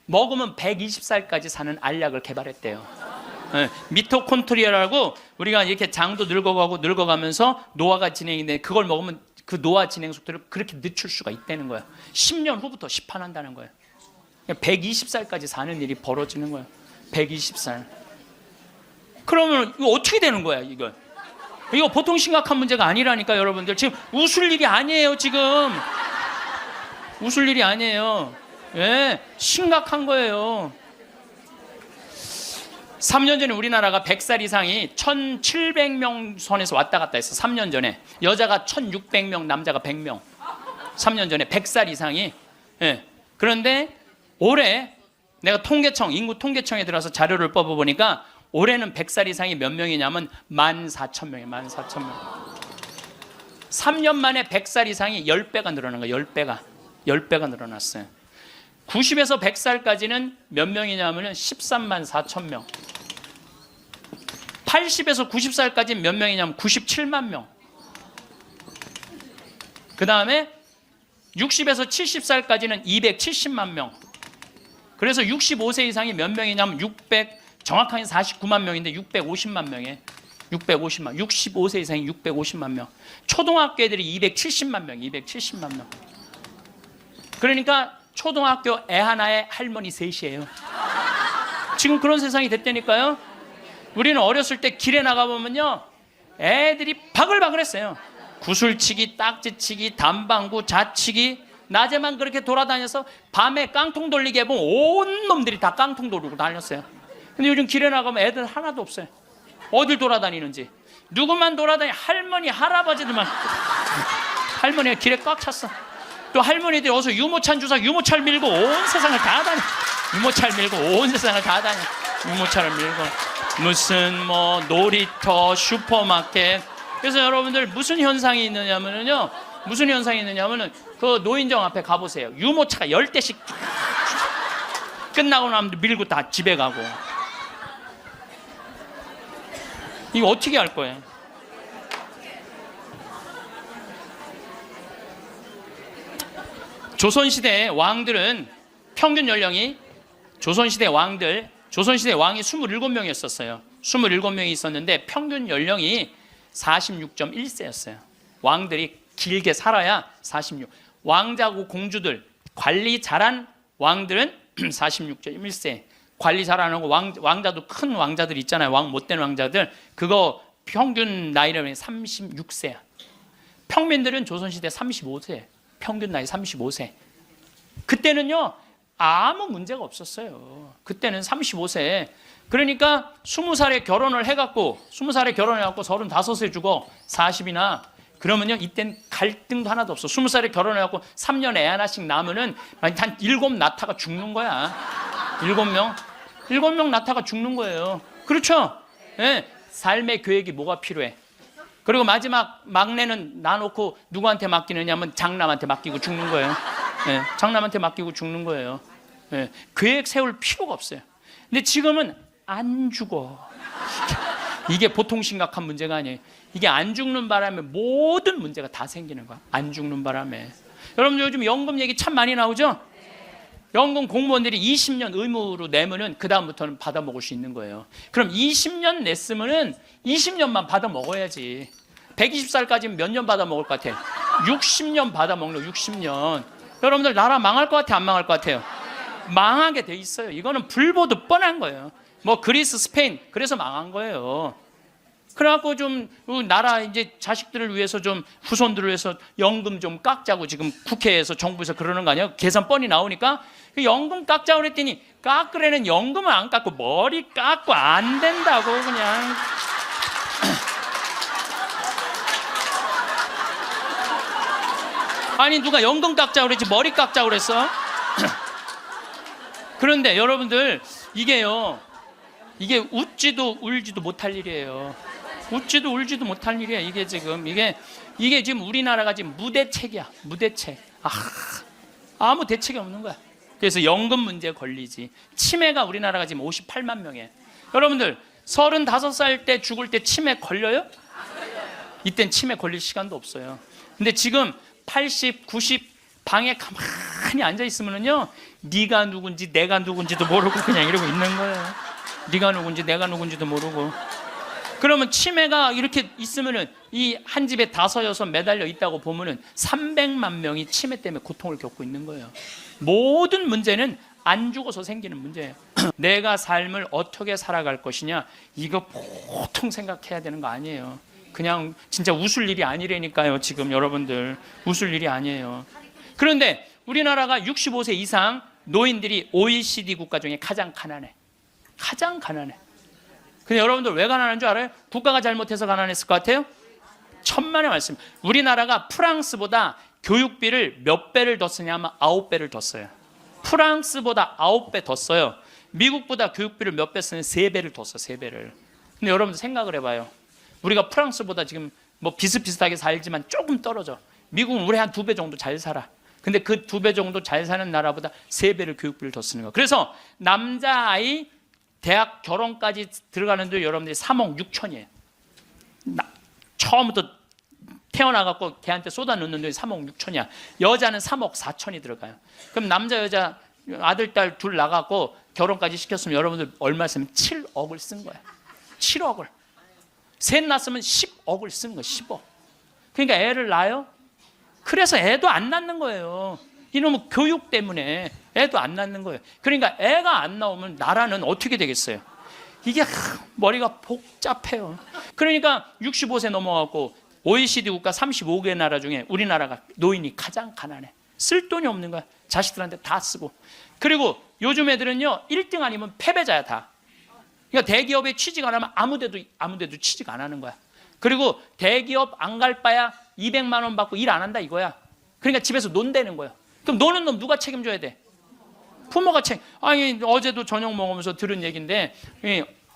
먹으면 120살까지 사는 알약을 개발했대요. 미토콘트리아라고 우리가 이렇게 장도 늙어가고 늙어가면서 노화가 진행인데 그걸 먹으면 그 노화 진행 속도를 그렇게 늦출 수가 있다는 거예요. 10년 후부터 시판한다는 거예요. 120살까지 사는 일이 벌어지는 거예요. 120살. 그러면 이거 어떻게 되는 거야, 이거? 이거 보통 심각한 문제가 아니라니까 여러분들. 지금 웃을 일이 아니에요, 지금. 웃을 일이 아니에요. 예, 심각한 거예요. 3년 전에 우리나라가 100살 이상이 1,700명 선에서 왔다 갔다 했어. 3년 전에. 여자가 1,600명, 남자가 100명. 3년 전에 100살 이상이. 예. 그런데 올해 내가 인구 통계청에 들어가서 자료를 뽑아보니까 올해는 100살 이상이 몇 명이냐면 14,000명이에요. 14,000명. 3년 만에 100살 이상이 10배가 늘어난 거예요. 10배가. 10배가 늘어났어요. 90에서 100살까지는 몇 명이냐면 13만 4천 명. 80에서 90살까지 몇 명이냐면 97만 명. 그 다음에 60에서 70살까지는 270만 명. 그래서 65세 이상이 몇 명이냐면 정확하게 49만 명인데 650만 명에 650만. 65세 이상이 650만 명. 초등학교 애들이 270만 명. 270만 명. 그러니까 초등학교 애 하나에 할머니 셋이에요. 지금 그런 세상이 됐다니까요. 우리는 어렸을 때 길에 나가보면요 애들이 바글바글했어요. 구슬치기, 딱지치기, 담방구, 자치기. 낮에만 그렇게 돌아다녀서 밤에 깡통 돌리게 해보면 온 놈들이 다 깡통 돌리고 다녔어요. 근데 요즘 길에 나가면 애들 하나도 없어요. 어딜 돌아다니는지. 누구만 할머니, 할아버지들만. 할머니가 길에 꽉 찼어. 또 할머니들이 어서 유모차 주사 유모차를 밀고 온 세상을 다 다녀. 유모차를 밀고 온 세상을 다 다녀. 유모차를 밀고 무슨 놀이터, 슈퍼마켓. 그래서 여러분들 무슨 현상이 있느냐면요. 그 노인정 앞에 가보세요. 유모차가 10대씩 끝나고 나면 밀고 다 집에 가고. 이거 어떻게 할 거예요? 조선시대 왕들은 평균 연령이 조선시대 왕이 27명이었어요. 27명이 있었는데 평균 연령이 46.1세였어요. 왕들이 길게 살아야 46. 왕자고 공주들, 관리 잘한 왕들은 46.1세. 관리 잘 안 하고 왕자도 큰 왕자들 있잖아요. 왕 못된 왕자들. 그거 평균 나이는 36세야. 평민들은 조선시대 35세. 평균 나이 35세. 그때는요 아무 문제가 없었어요. 그때는 35세. 그러니까 20살에 결혼을 해갖고 35세 주고 40이나 그러면요 이땐 갈등도 하나도 없어. 20살에 결혼해갖고 3년 애 하나씩 낳으면은 한 7 낳다가 죽는 거야. 7명 낳다가 죽는 거예요. 그렇죠? 네. 삶의 계획이 뭐가 필요해? 그리고 마지막 막내는 놔놓고 누구한테 맡기느냐면 장남한테 맡기고 죽는 거예요. 네. 장남한테 맡기고 죽는 거예요. 네. 계획 세울 필요가 없어요. 근데 지금은 안 죽어. 이게 보통 심각한 문제가 아니에요. 이게 안 죽는 바람에 모든 문제가 다 생기는 거야. 안 죽는 바람에. 여러분들 요즘 연금 얘기 참 많이 나오죠? 연금 공무원들이 20년 의무로 내면은 그 다음부터는 받아 먹을 수 있는 거예요. 그럼 20년 냈으면은 20년만 받아 먹어야지. 120살까지는 몇 년 받아 먹을 것 같아? 60년 받아 먹는 60년. 여러분들 나라 망할 것 같아, 안 망할 것 같아요? 망하게 돼 있어요. 이거는 불보듯 뻔한 거예요. 뭐 그리스, 스페인 그래서 망한 거예요. 그래갖고 좀 나라 이제 자식들을 위해서 좀 후손들을 위해서 연금 좀 깎자고 지금 국회에서 정부에서 그러는 거 아니에요? 계산 뻔히 나오니까 그 연금 깎자고 그랬더니 깎으려는 연금을 안 깎고 머리 깎고 안 된다고 그냥. 아니 누가 연금 깎자고 그랬지 머리 깎자고 그랬어? 그런데 여러분들 이게요, 이게 웃지도 울지도 못할 일이에요. 웃지도 울지도 못할 일이야. 이게 지금 이게 지금 우리나라가 지금 무대책이야. 무대책. 아무 대책이 없는 거야. 그래서 연금 문제에 걸리지. 치매가 우리나라가 지금 58만 명이에요. 여러분들 35살 때 죽을 때 치매 걸려요? 이땐 치매 걸릴 시간도 없어요. 근데 지금 80, 90 방에 가만히 앉아 있으면은요, 네가 누군지 내가 누군지도 모르고 그냥 이러고 있는 거예요. 네가 누군지 내가 누군지도 모르고. 그러면 치매가 이렇게 있으면은 이 한 집에 5, 6 매달려 있다고 보면은 300만 명이 치매 때문에 고통을 겪고 있는 거예요. 모든 문제는 안 죽어서 생기는 문제예요. 내가 삶을 어떻게 살아갈 것이냐, 이거 보통 생각해야 되는 거 아니에요. 그냥 진짜 웃을 일이 아니라니까요. 지금 여러분들 웃을 일이 아니에요. 그런데 우리나라가 65세 이상 노인들이 OECD 국가 중에 가장 가난해. 가장 가난해. 근데 여러분들 왜 가난한 줄 알아요? 국가가 잘못해서 가난했을 것 같아요? 천만의 말씀. 우리나라가 프랑스보다 교육비를 몇 배를 더 쓰냐면 9배를 더 써요. 프랑스보다 9배 더 써요. 미국보다 교육비를 몇 배 쓰냐면 3배를 더 써. 3배를. 근데 여러분들 생각을 해봐요. 우리가 프랑스보다 지금 뭐 비슷비슷하게 살지만 조금 떨어져. 미국은 우리 한 2배 정도 잘 살아. 근데 그 2배 정도 잘 사는 나라보다 3배를 교육비를 더 쓰는 거야. 그래서 남자아이 대학 결혼까지 들어가는데 여러분들이 3억 6천이에요. 처음부터 태어나갖고 걔한테 쏟아 넣는 돈이 3억 6천이야. 여자는 3억 4천이 들어가요. 그럼 남자 여자 아들 딸 둘 나가고 결혼까지 시켰으면 여러분들 얼마 쓰면 7억을 쓴 거야. 7억을. 셋 낳았으면 10억을 쓴 거야. 10억. 그러니까 애를 낳아요. 그래서 애도 안 낳는 거예요. 이놈의 교육 때문에 애도 안 낳는 거예요. 그러니까 애가 안 나오면 나라는 어떻게 되겠어요? 이게 머리가 복잡해요. 그러니까 65세 넘어가고 OECD 국가 35개 나라 중에 우리나라가 노인이 가장 가난해. 쓸 돈이 없는 거야. 자식들한테 다 쓰고. 그리고 요즘 애들은요 1등 아니면 패배자야 다. 그러니까 대기업에 취직 안 하면 아무데도 취직 안 하는 거야. 그리고 대기업 안 갈 바야 200만 원 받고 일 안 한다 이거야. 그러니까 집에서 논다는 거야. 그럼 노는 놈 누가 책임져야 돼? 부모가 아니 어제도 저녁 먹으면서 들은 얘기인데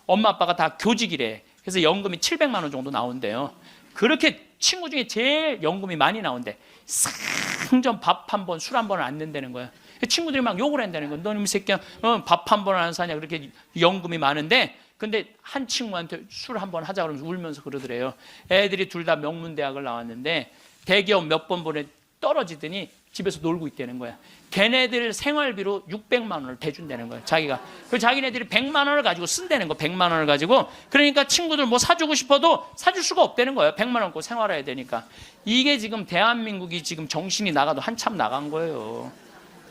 엄마 아빠가 다 교직이래. 그래서 연금이 700만 원 정도 나온대요. 그렇게 친구 중에 제일 연금이 많이 나온대. 상전 밥 한 번, 술 한 번은 안 낸다는 거야. 친구들이 막 욕을 한다는 거야. 너는 이 새끼야 밥 한 번 안 사냐. 그렇게 연금이 많은데 근데 한 친구한테 술 한 번 하자 그러면서 울면서 그러더래요. 애들이 둘 다 명문대학을 나왔는데 대기업 몇 번 보내 떨어지더니 집에서 놀고 있다는 거야. 걔네들 생활비로 600만 원을 대준다는 거야. 자기가. 그 자기네들이 100만 원을 가지고 쓴다는 거. 100만 원을 가지고. 그러니까 친구들 뭐 사주고 싶어도 사줄 수가 없다는 거예요. 100만 원 갖고 생활해야 되니까. 이게 지금 대한민국이 지금 정신이 나가도 한참 나간 거예요.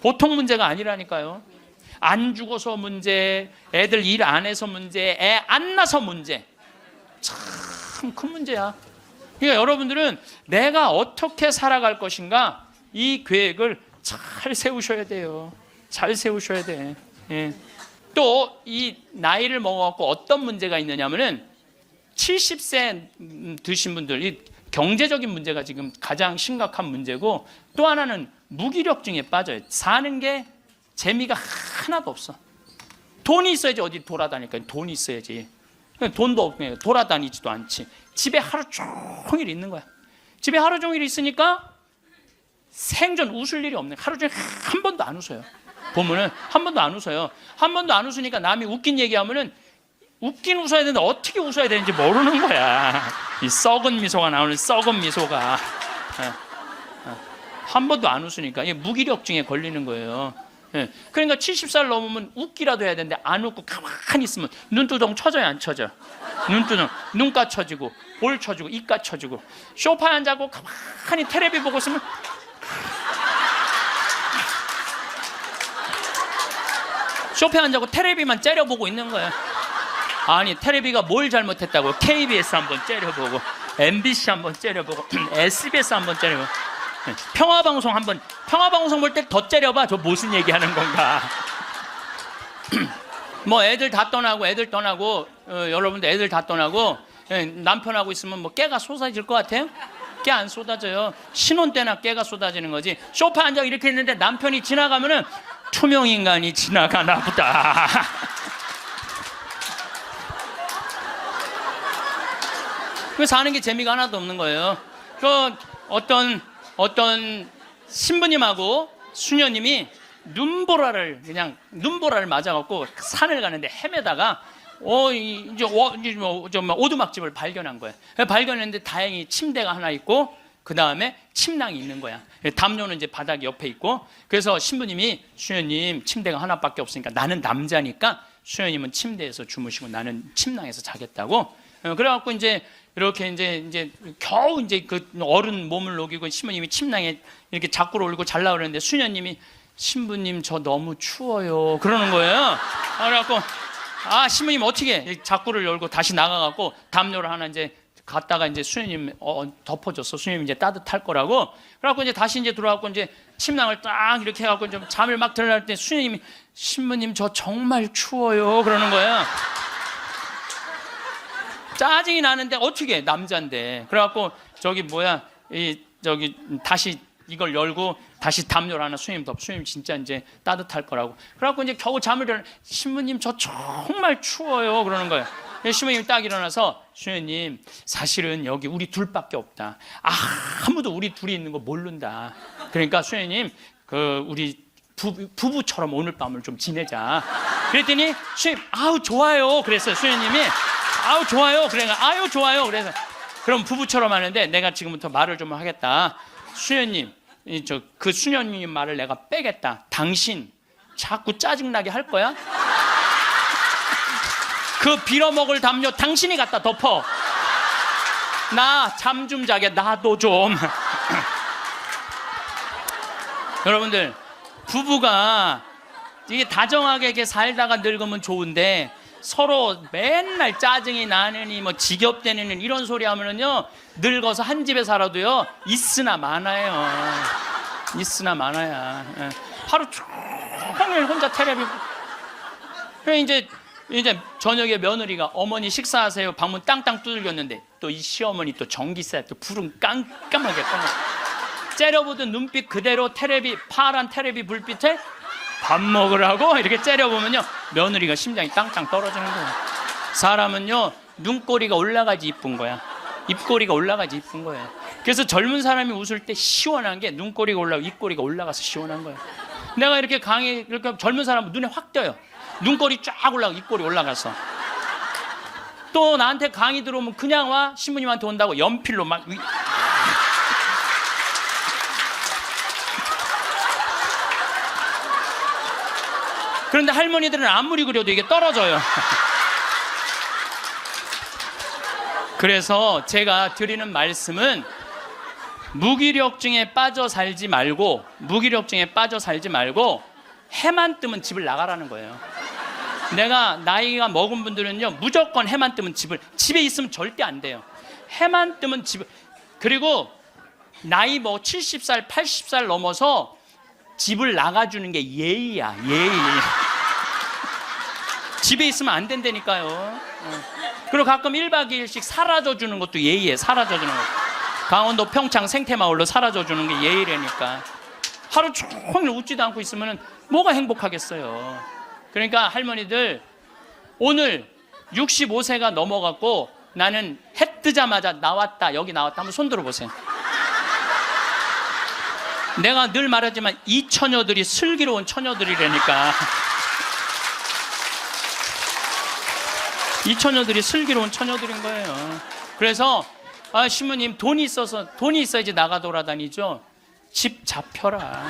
보통 문제가 아니라니까요. 안 죽어서 문제, 애들 일 안 해서 문제, 애 안 낳아서 문제. 참 큰 문제야. 그러니까 여러분들은 내가 어떻게 살아갈 것인가 이 계획을 잘 세우셔야 돼요. 잘 세우셔야 돼. 예. 또 이 나이를 먹어갖고 어떤 문제가 있느냐면은 70세 드신 분들 이 경제적인 문제가 지금 가장 심각한 문제고 또 하나는 무기력증에 빠져요. 사는 게 재미가 하나도 없어. 돈이 있어야지 어디 돌아다니까. 돈이 있어야지. 돈도 없고 돌아다니지도 않지. 집에 하루 종일 있는 거야. 집에 하루 종일 있으니까 생전 웃을 일이 없네. 하루 종일 한 번도 안 웃어요. 보면은 한 번도 안 웃어요. 한 번도 안 웃으니까 남이 웃긴 얘기하면은 웃긴 웃어야 되는데 어떻게 웃어야 되는지 모르는 거야. 이 썩은 미소가 나오는 썩은 미소가. 한 번도 안 웃으니까 이게 무기력증에 걸리는 거예요. 그러니까 70살 넘으면 웃기라도 해야 되는데 안 웃고 가만히 있으면 눈두덩 쳐져요, 안 쳐져? 눈두덩, 눈가 쳐지고 볼 쳐지고 입가 쳐지고 소파에 앉아고 가만히 텔레비 보고 있으면 소파에 앉아고 텔레비만 째려보고 있는 거야. 아니 텔레비가 뭘 잘못했다고? KBS 한번 째려보고 MBC 한번 째려보고 SBS 한번 째려보고 평화방송 한번 평화방송 볼 때 더 째려봐. 저 무슨 얘기하는 건가? 뭐 애들 다 떠나고 여러분들 애들 다 떠나고 남편하고 있으면 뭐 깨가 쏟아질 것 같아요? 깨 안 쏟아져요. 신혼 때나 깨가 쏟아지는 거지. 소파 앉아 이렇게 있는데 남편이 지나가면은 투명 인간이 지나가나 보다. 그 사는 게 재미가 하나도 없는 거예요. 그 어떤 신부님하고 수녀님이 눈보라를 맞아갖고 산을 가는데 헤매다가 오두막집을 발견한 거예요. 발견했는데 다행히 침대가 하나 있고 그 다음에 침낭이 있는 거야. 담요는 이제 바닥 옆에 있고. 그래서 신부님이 수녀님 침대가 하나밖에 없으니까 나는 남자니까 수녀님은 침대에서 주무시고 나는 침낭에서 자겠다고. 그래갖고 이제 이렇게 이제 겨우 이제 그 어른 몸을 녹이고 신부님이 침낭에 이렇게 자꾸로 올리고 잘라 그러는데 수녀님이 신부님 저 너무 추워요 그러는 거예요. 그래갖고 신부님 어떻게 자꾸를 열고 다시 나가갖고 담요를 하나 이제 갔다가 이제 수녀님 덮어줬어. 수녀님 이제 따뜻할 거라고. 그래갖고 이제 다시 이제 들어와갖고 이제 침낭을 딱 이렇게 해갖고 좀 잠을 막 들어갈 때 수녀님이 신부님 저 정말 추워요 그러는 거예요. 짜증이 나는데 어떻게 남자인데. 그래갖고 다시 이걸 열고 다시 담요를 하나 수녀님 덮. 수녀님 진짜 이제 따뜻할 거라고. 그래갖고 이제 겨우 잠을 들어. 신부님 저 정말 추워요 그러는 거예요. 신부님이 딱 일어나서 수녀님 사실은 여기 우리 둘밖에 없다. 아무도 우리 둘이 있는 거 모른다. 그러니까 수녀님 우리 부부처럼 오늘 밤을 좀 지내자. 그랬더니 수녀님 아우 좋아요 그랬어요. 수녀님이 아우 좋아요. 아유 좋아요. 그래서 그럼 부부처럼 하는데 내가 지금부터 말을 좀 하겠다. 수녀님 그 수녀님 말을 내가 빼겠다. 당신 자꾸 짜증나게 할 거야? 그 빌어먹을 담요 당신이 갖다 덮어. 나 잠 좀 자게 나도 좀. 여러분들 부부가 이게 다정하게 이렇게 살다가 늙으면 좋은데 서로 맨날 짜증이 나느니 뭐 지겹대느니 이런 소리 하면은요 늙어서 한 집에 살아도요 있으나 많아요. 있으나 많아야. 하루 종일 혼자 텔레비. 이제 저녁에 며느리가 어머니 식사하세요 방문 땅땅 두들겼는데 또 이 시어머니 또 전기세 또 불은 깜깜하게 꺼. 째려보던 눈빛 그대로 파란 텔레비 불빛에 밥 먹으라고 이렇게 째려보면요 며느리가 심장이 땅땅 떨어지는 거예요. 사람은요 눈꼬리가 올라가지 이쁜 거야. 입꼬리가 올라가지 이쁜 거예요. 그래서 젊은 사람이 웃을 때 시원한 게 눈꼬리가 올라가고 입꼬리가 올라가서 시원한 거예요. 내가 이렇게 이렇게 젊은 사람은 눈에 확 띄어요. 눈꼬리 쫙 올라가고 입꼬리 올라가서. 또 나한테 강의 들어오면 그냥 와. 신부님한테 온다고 연필로 막 그런데 할머니들은 아무리 그려도 이게 떨어져요. 그래서 제가 드리는 말씀은 무기력증에 빠져 살지 말고 해만 뜨면 집을 나가라는 거예요. 내가 나이가 먹은 분들은요 무조건 해만 뜨면 집에 있으면 절대 안 돼요. 해만 뜨면 그리고 나이 70살 80살 넘어서 집을 나가주는 게 예의야. 예의. 집에 있으면 안 된다니까요. 그리고 가끔 1박 2일씩 사라져주는 것도 예의에. 사라져주는 것. 강원도 평창 생태마을로 사라져주는 게 예의라니까. 하루 종일 웃지도 않고 있으면 뭐가 행복하겠어요. 그러니까 할머니들 오늘 65세가 넘어갔고 나는 해 뜨자마자 여기 나왔다 한번 손 들어보세요. 내가 늘 말하지만 이 처녀들이 슬기로운 처녀들이라니까. 이 처녀들이 슬기로운 처녀들인 거예요. 그래서 신부님 돈이 있어야지 나가 돌아다니죠. 집 잡혀라.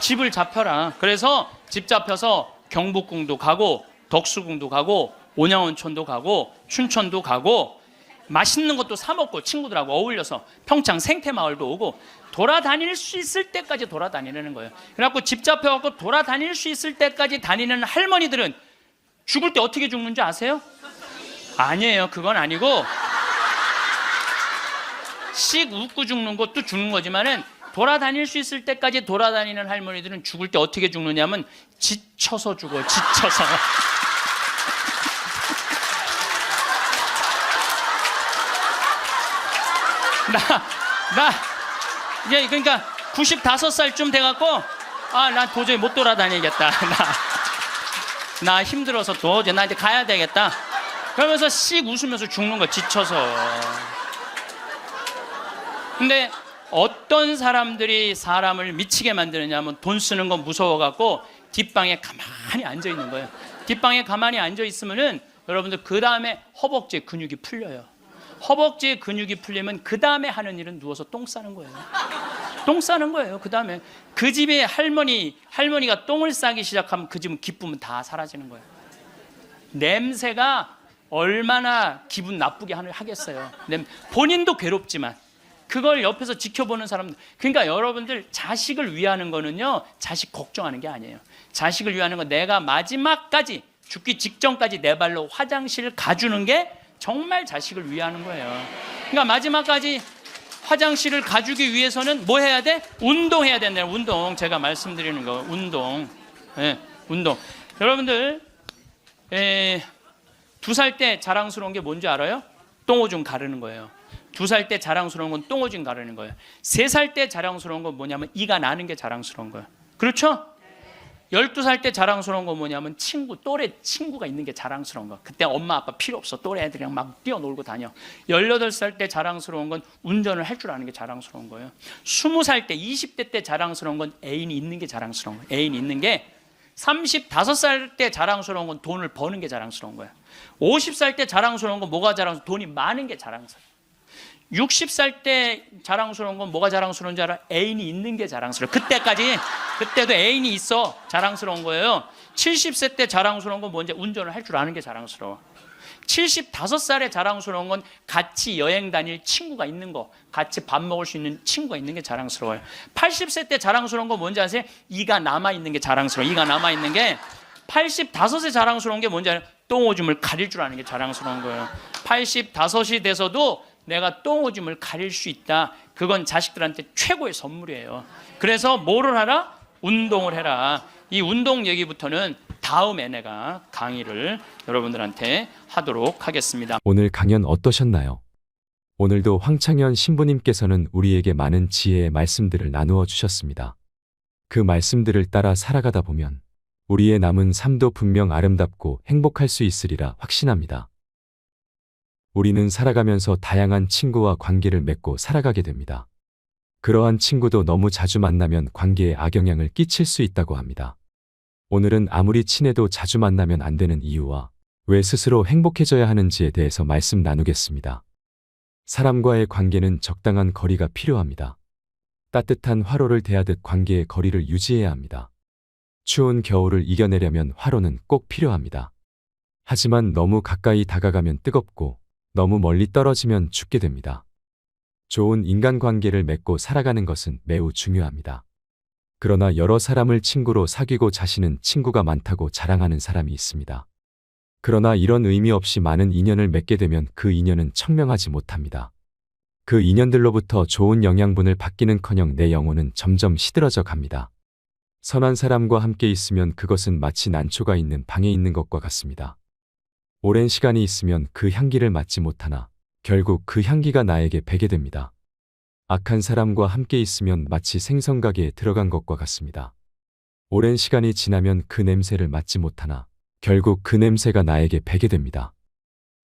집을 잡혀라. 그래서 집 잡혀서 경복궁도 가고 덕수궁도 가고 온양온천도 가고 춘천도 가고 맛있는 것도 사 먹고 친구들하고 어울려서 평창 생태마을도 오고 돌아다닐 수 있을 때까지 돌아다니는 거예요. 그래갖고 집 잡혀갖고 돌아다닐 수 있을 때까지 다니는 할머니들은 죽을 때 어떻게 죽는지 아세요? 아니에요. 그건 아니고 씩 웃고 죽는 것도 죽는 거지만은 돌아다닐 수 있을 때까지 돌아다니는 할머니들은 죽을 때 어떻게 죽느냐면 지쳐서 죽어요. 지쳐서. 이제 그러니까 95살쯤 돼갖고 나 도저히 못 돌아다니겠다. 나 힘들어서 도저히 나 이제 가야 되겠다. 그러면서 씩 웃으면서 죽는 거 지쳐서. 근데 어떤 사람들이 사람을 미치게 만드느냐 하면 돈 쓰는 거 무서워갖고 뒷방에 가만히 앉아있는 거예요. 뒷방에 가만히 앉아있으면은 여러분들 그 다음에 허벅지에 근육이 풀려요. 허벅지에 근육이 풀리면 그 다음에 하는 일은 누워서 똥 싸는 거예요. 똥 싸는 거예요. 그 다음에 그 집에 할머니가 똥을 싸기 시작하면 그 집은 기쁨은 다 사라지는 거예요. 냄새가 얼마나 기분 나쁘게 하겠어요. 본인도 괴롭지만 그걸 옆에서 지켜보는 사람들. 그러니까 여러분들 자식을 위하는 거는요, 자식 걱정하는 게 아니에요. 자식을 위하는 건 내가 마지막까지 죽기 직전까지 내 발로 화장실 가주는 게 정말 자식을 위하는 거예요. 그러니까 마지막까지 화장실을 가주기 위해서는 뭐 해야 돼? 운동해야 된다. 운동. 제가 말씀드리는 거 운동. 운동. 여러분들 2살 때 자랑스러운 게 뭔지 알아요? 똥오줌 가르는 거예요. 2살 때 자랑스러운 건 똥오줌 가르는 거예요. 3살 때 자랑스러운 건 뭐냐면 이가 나는 게 자랑스러운 거예요. 그렇죠? 12살 때 자랑스러운 건 뭐냐면 또래 친구가 있는 게 자랑스러운 거. 그때 엄마 아빠 필요 없어. 또래 애들이랑 막 뛰어놀고 다녀. 18살 때 자랑스러운 건 운전을 할 줄 아는 게 자랑스러운 거예요. 20살 때 20대 때 자랑스러운 건 애인이 있는 게 자랑스러운 거예요. 애인이 있는 게 35살 때 자랑스러운 건 돈을 버는 게 자랑스러운 거예요. 50살 때 자랑스러운 건 뭐가 자랑스러운? 돈이 많은 게 자랑스러워요. 60살 때 자랑스러운 건 뭐가 자랑스러운 줄 알아? 애인이 있는 게 자랑스러워. 그때도 애인이 있어. 자랑스러운 거예요. 70세 때 자랑스러운 건 뭔지 운전을 할 줄 아는 게 자랑스러워. 75살에 자랑스러운 건 같이 여행 다닐 친구가 있는 거, 같이 밥 먹을 수 있는 친구가 있는 게 자랑스러워요. 80세 때 자랑스러운 건 뭔지 아세요? 이가 남아있는 게 자랑스러워. 이가 남아있는 게 85세 자랑스러운 게 뭔지 알아요? 똥오줌을 가릴 줄 아는 게 자랑스러운 거예요. 85이 돼서도 내가 똥오줌을 가릴 수 있다. 그건 자식들한테 최고의 선물이에요. 그래서 뭐를 하라? 운동을 해라. 이 운동 얘기부터는 다음에 내가 강의를 여러분들한테 하도록 하겠습니다. 오늘 강연 어떠셨나요? 오늘도 황창현 신부님께서는 우리에게 많은 지혜의 말씀들을 나누어 주셨습니다. 그 말씀들을 따라 살아가다 보면 우리의 남은 삶도 분명 아름답고 행복할 수 있으리라 확신합니다. 우리는 살아가면서 다양한 친구와 관계를 맺고 살아가게 됩니다. 그러한 친구도 너무 자주 만나면 관계에 악영향을 끼칠 수 있다고 합니다. 오늘은 아무리 친해도 자주 만나면 안 되는 이유와 왜 스스로 행복해져야 하는지에 대해서 말씀 나누겠습니다. 사람과의 관계는 적당한 거리가 필요합니다. 따뜻한 화로를 대하듯 관계의 거리를 유지해야 합니다. 추운 겨울을 이겨내려면 화로는 꼭 필요합니다. 하지만 너무 가까이 다가가면 뜨겁고 너무 멀리 떨어지면 죽게 됩니다. 좋은 인간관계를 맺고 살아가는 것은 매우 중요합니다. 그러나 여러 사람을 친구로 사귀고 자신은 친구가 많다고 자랑하는 사람이 있습니다. 그러나 이런 의미 없이 많은 인연을 맺게 되면 그 인연은 청명하지 못합니다. 그 인연들로부터 좋은 영양분을 받기는커녕 내 영혼은 점점 시들어져 갑니다. 선한 사람과 함께 있으면 그것은 마치 난초가 있는 방에 있는 것과 같습니다. 오랜 시간이 있으면 그 향기를 맡지 못하나 결국 그 향기가 나에게 배게 됩니다. 악한 사람과 함께 있으면 마치 생선가게에 들어간 것과 같습니다. 오랜 시간이 지나면 그 냄새를 맡지 못하나 결국 그 냄새가 나에게 배게 됩니다.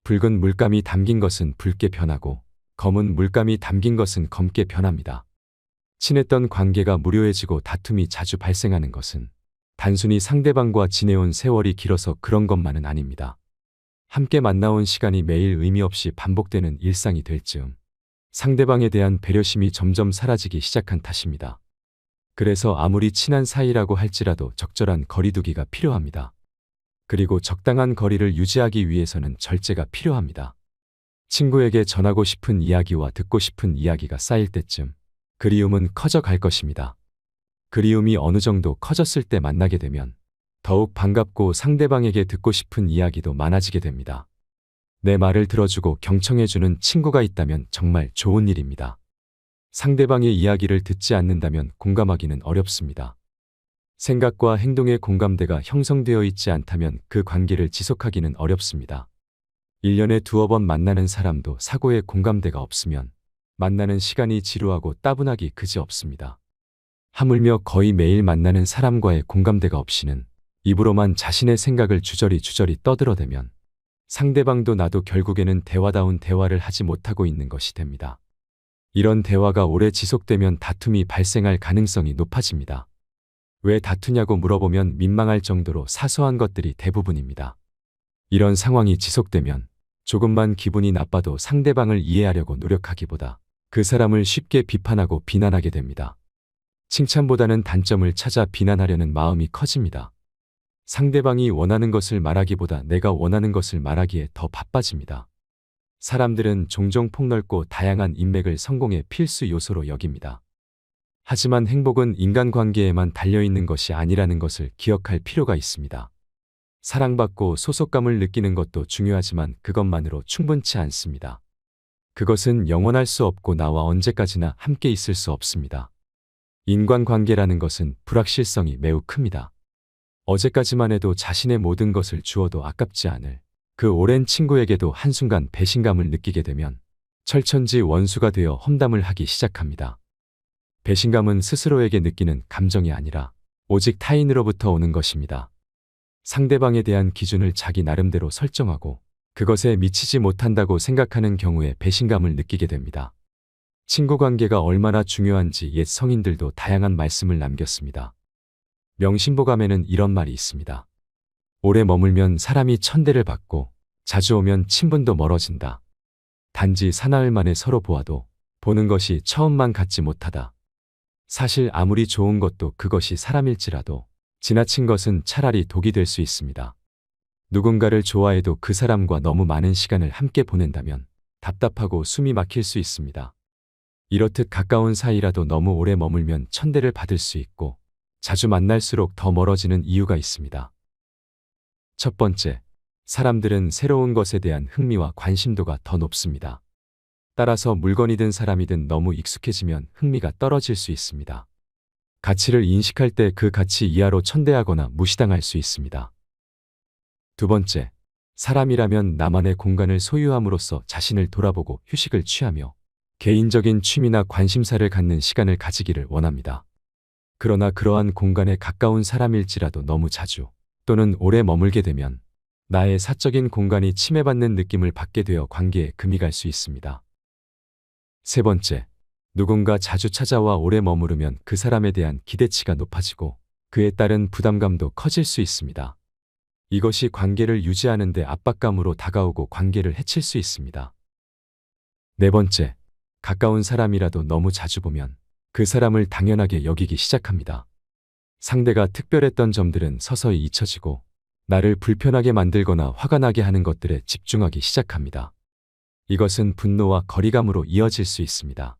붉은 물감이 담긴 것은 붉게 변하고 검은 물감이 담긴 것은 검게 변합니다. 친했던 관계가 무료해지고 다툼이 자주 발생하는 것은 단순히 상대방과 지내온 세월이 길어서 그런 것만은 아닙니다. 함께 만나온 시간이 매일 의미 없이 반복되는 일상이 될 즈음 상대방에 대한 배려심이 점점 사라지기 시작한 탓입니다. 그래서 아무리 친한 사이라고 할지라도 적절한 거리두기가 필요합니다. 그리고 적당한 거리를 유지하기 위해서는 절제가 필요합니다. 친구에게 전하고 싶은 이야기와 듣고 싶은 이야기가 쌓일 때쯤 그리움은 커져갈 것입니다. 그리움이 어느 정도 커졌을 때 만나게 되면 더욱 반갑고 상대방에게 듣고 싶은 이야기도 많아지게 됩니다. 내 말을 들어주고 경청해주는 친구가 있다면 정말 좋은 일입니다. 상대방의 이야기를 듣지 않는다면 공감하기는 어렵습니다. 생각과 행동의 공감대가 형성되어 있지 않다면 그 관계를 지속하기는 어렵습니다. 1년에 두어 번 만나는 사람도 사고에 공감대가 없으면 만나는 시간이 지루하고 따분하기 그지없습니다. 하물며 거의 매일 만나는 사람과의 공감대가 없이는 입으로만 자신의 생각을 주저리 떠들어대면 상대방도 나도 결국에는 대화다운 대화를 하지 못하고 있는 것이 됩니다. 이런 대화가 오래 지속되면 다툼이 발생할 가능성이 높아집니다. 왜 다투냐고 물어보면 민망할 정도로 사소한 것들이 대부분입니다. 이런 상황이 지속되면 조금만 기분이 나빠도 상대방을 이해하려고 노력하기보다 그 사람을 쉽게 비판하고 비난하게 됩니다. 칭찬보다는 단점을 찾아 비난하려는 마음이 커집니다. 상대방이 원하는 것을 말하기보다 내가 원하는 것을 말하기에 더 바빠집니다. 사람들은 종종 폭넓고 다양한 인맥을 성공의 필수 요소로 여깁니다. 하지만 행복은 인간관계에만 달려있는 것이 아니라는 것을 기억할 필요가 있습니다. 사랑받고 소속감을 느끼는 것도 중요하지만 그것만으로 충분치 않습니다. 그것은 영원할 수 없고 나와 언제까지나 함께 있을 수 없습니다. 인간관계라는 것은 불확실성이 매우 큽니다. 어제까지만 해도 자신의 모든 것을 주어도 아깝지 않을 그 오랜 친구에게도 한순간 배신감을 느끼게 되면 철천지 원수가 되어 험담을 하기 시작합니다. 배신감은 스스로에게 느끼는 감정이 아니라 오직 타인으로부터 오는 것입니다. 상대방에 대한 기준을 자기 나름대로 설정하고 그것에 미치지 못한다고 생각하는 경우에 배신감을 느끼게 됩니다. 친구 관계가 얼마나 중요한지 옛 성인들도 다양한 말씀을 남겼습니다. 명심보감에는 이런 말이 있습니다. 오래 머물면 사람이 천대를 받고 자주 오면 친분도 멀어진다. 단지 사나흘 만에 서로 보아도 보는 것이 처음만 같지 못하다. 사실 아무리 좋은 것도 그것이 사람일지라도 지나친 것은 차라리 독이 될 수 있습니다. 누군가를 좋아해도 그 사람과 너무 많은 시간을 함께 보낸다면 답답하고 숨이 막힐 수 있습니다. 이렇듯 가까운 사이라도 너무 오래 머물면 천대를 받을 수 있고 자주 만날수록 더 멀어지는 이유가 있습니다. 첫 번째, 사람들은 새로운 것에 대한 흥미와 관심도가 더 높습니다. 따라서 물건이든 사람이든 너무 익숙해지면 흥미가 떨어질 수 있습니다. 가치를 인식할 때 그 가치 이하로 천대하거나 무시당할 수 있습니다. 두 번째, 사람이라면 나만의 공간을 소유함으로써 자신을 돌아보고 휴식을 취하며 개인적인 취미나 관심사를 갖는 시간을 가지기를 원합니다. 그러나 그러한 공간에 가까운 사람일지라도 너무 자주 또는 오래 머물게 되면 나의 사적인 공간이 침해받는 느낌을 받게 되어 관계에 금이 갈 수 있습니다. 세 번째, 누군가 자주 찾아와 오래 머무르면 그 사람에 대한 기대치가 높아지고 그에 따른 부담감도 커질 수 있습니다. 이것이 관계를 유지하는 데 압박감으로 다가오고 관계를 해칠 수 있습니다. 네 번째, 가까운 사람이라도 너무 자주 보면 그 사람을 당연하게 여기기 시작합니다. 상대가 특별했던 점들은 서서히 잊혀지고 나를 불편하게 만들거나 화가 나게 하는 것들에 집중하기 시작합니다. 이것은 분노와 거리감으로 이어질 수 있습니다.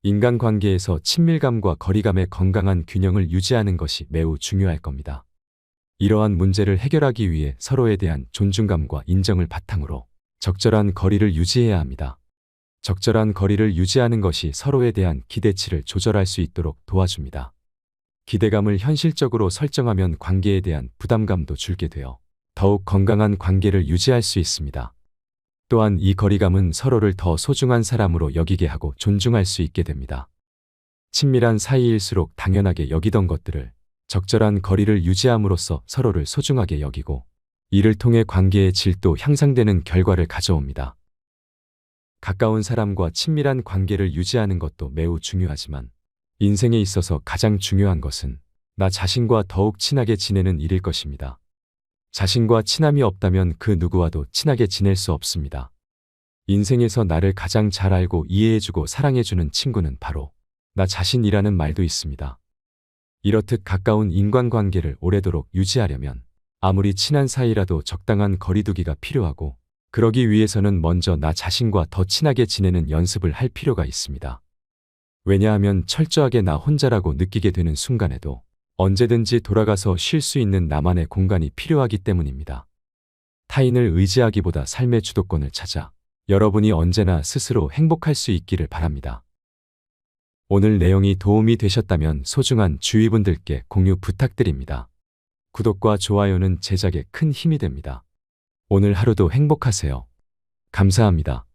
인간관계에서 친밀감과 거리감의 건강한 균형을 유지하는 것이 매우 중요할 겁니다. 이러한 문제를 해결하기 위해 서로에 대한 존중감과 인정을 바탕으로 적절한 거리를 유지해야 합니다. 적절한 거리를 유지하는 것이 서로에 대한 기대치를 조절할 수 있도록 도와줍니다. 기대감을 현실적으로 설정하면 관계에 대한 부담감도 줄게 되어 더욱 건강한 관계를 유지할 수 있습니다. 또한 이 거리감은 서로를 더 소중한 사람으로 여기게 하고 존중할 수 있게 됩니다. 친밀한 사이일수록 당연하게 여기던 것들을 적절한 거리를 유지함으로써 서로를 소중하게 여기고 이를 통해 관계의 질도 향상되는 결과를 가져옵니다. 가까운 사람과 친밀한 관계를 유지하는 것도 매우 중요하지만 인생에 있어서 가장 중요한 것은 나 자신과 더욱 친하게 지내는 일일 것입니다. 자신과 친함이 없다면 그 누구와도 친하게 지낼 수 없습니다. 인생에서 나를 가장 잘 알고 이해해주고 사랑해주는 친구는 바로 나 자신이라는 말도 있습니다. 이렇듯 가까운 인간관계를 오래도록 유지하려면 아무리 친한 사이라도 적당한 거리두기가 필요하고, 그러기 위해서는 먼저 나 자신과 더 친하게 지내는 연습을 할 필요가 있습니다. 왜냐하면 철저하게 나 혼자라고 느끼게 되는 순간에도 언제든지 돌아가서 쉴 수 있는 나만의 공간이 필요하기 때문입니다. 타인을 의지하기보다 삶의 주도권을 찾아 여러분이 언제나 스스로 행복할 수 있기를 바랍니다. 오늘 내용이 도움이 되셨다면 소중한 주위분들께 공유 부탁드립니다. 구독과 좋아요는 제작에 큰 힘이 됩니다. 오늘 하루도 행복하세요. 감사합니다.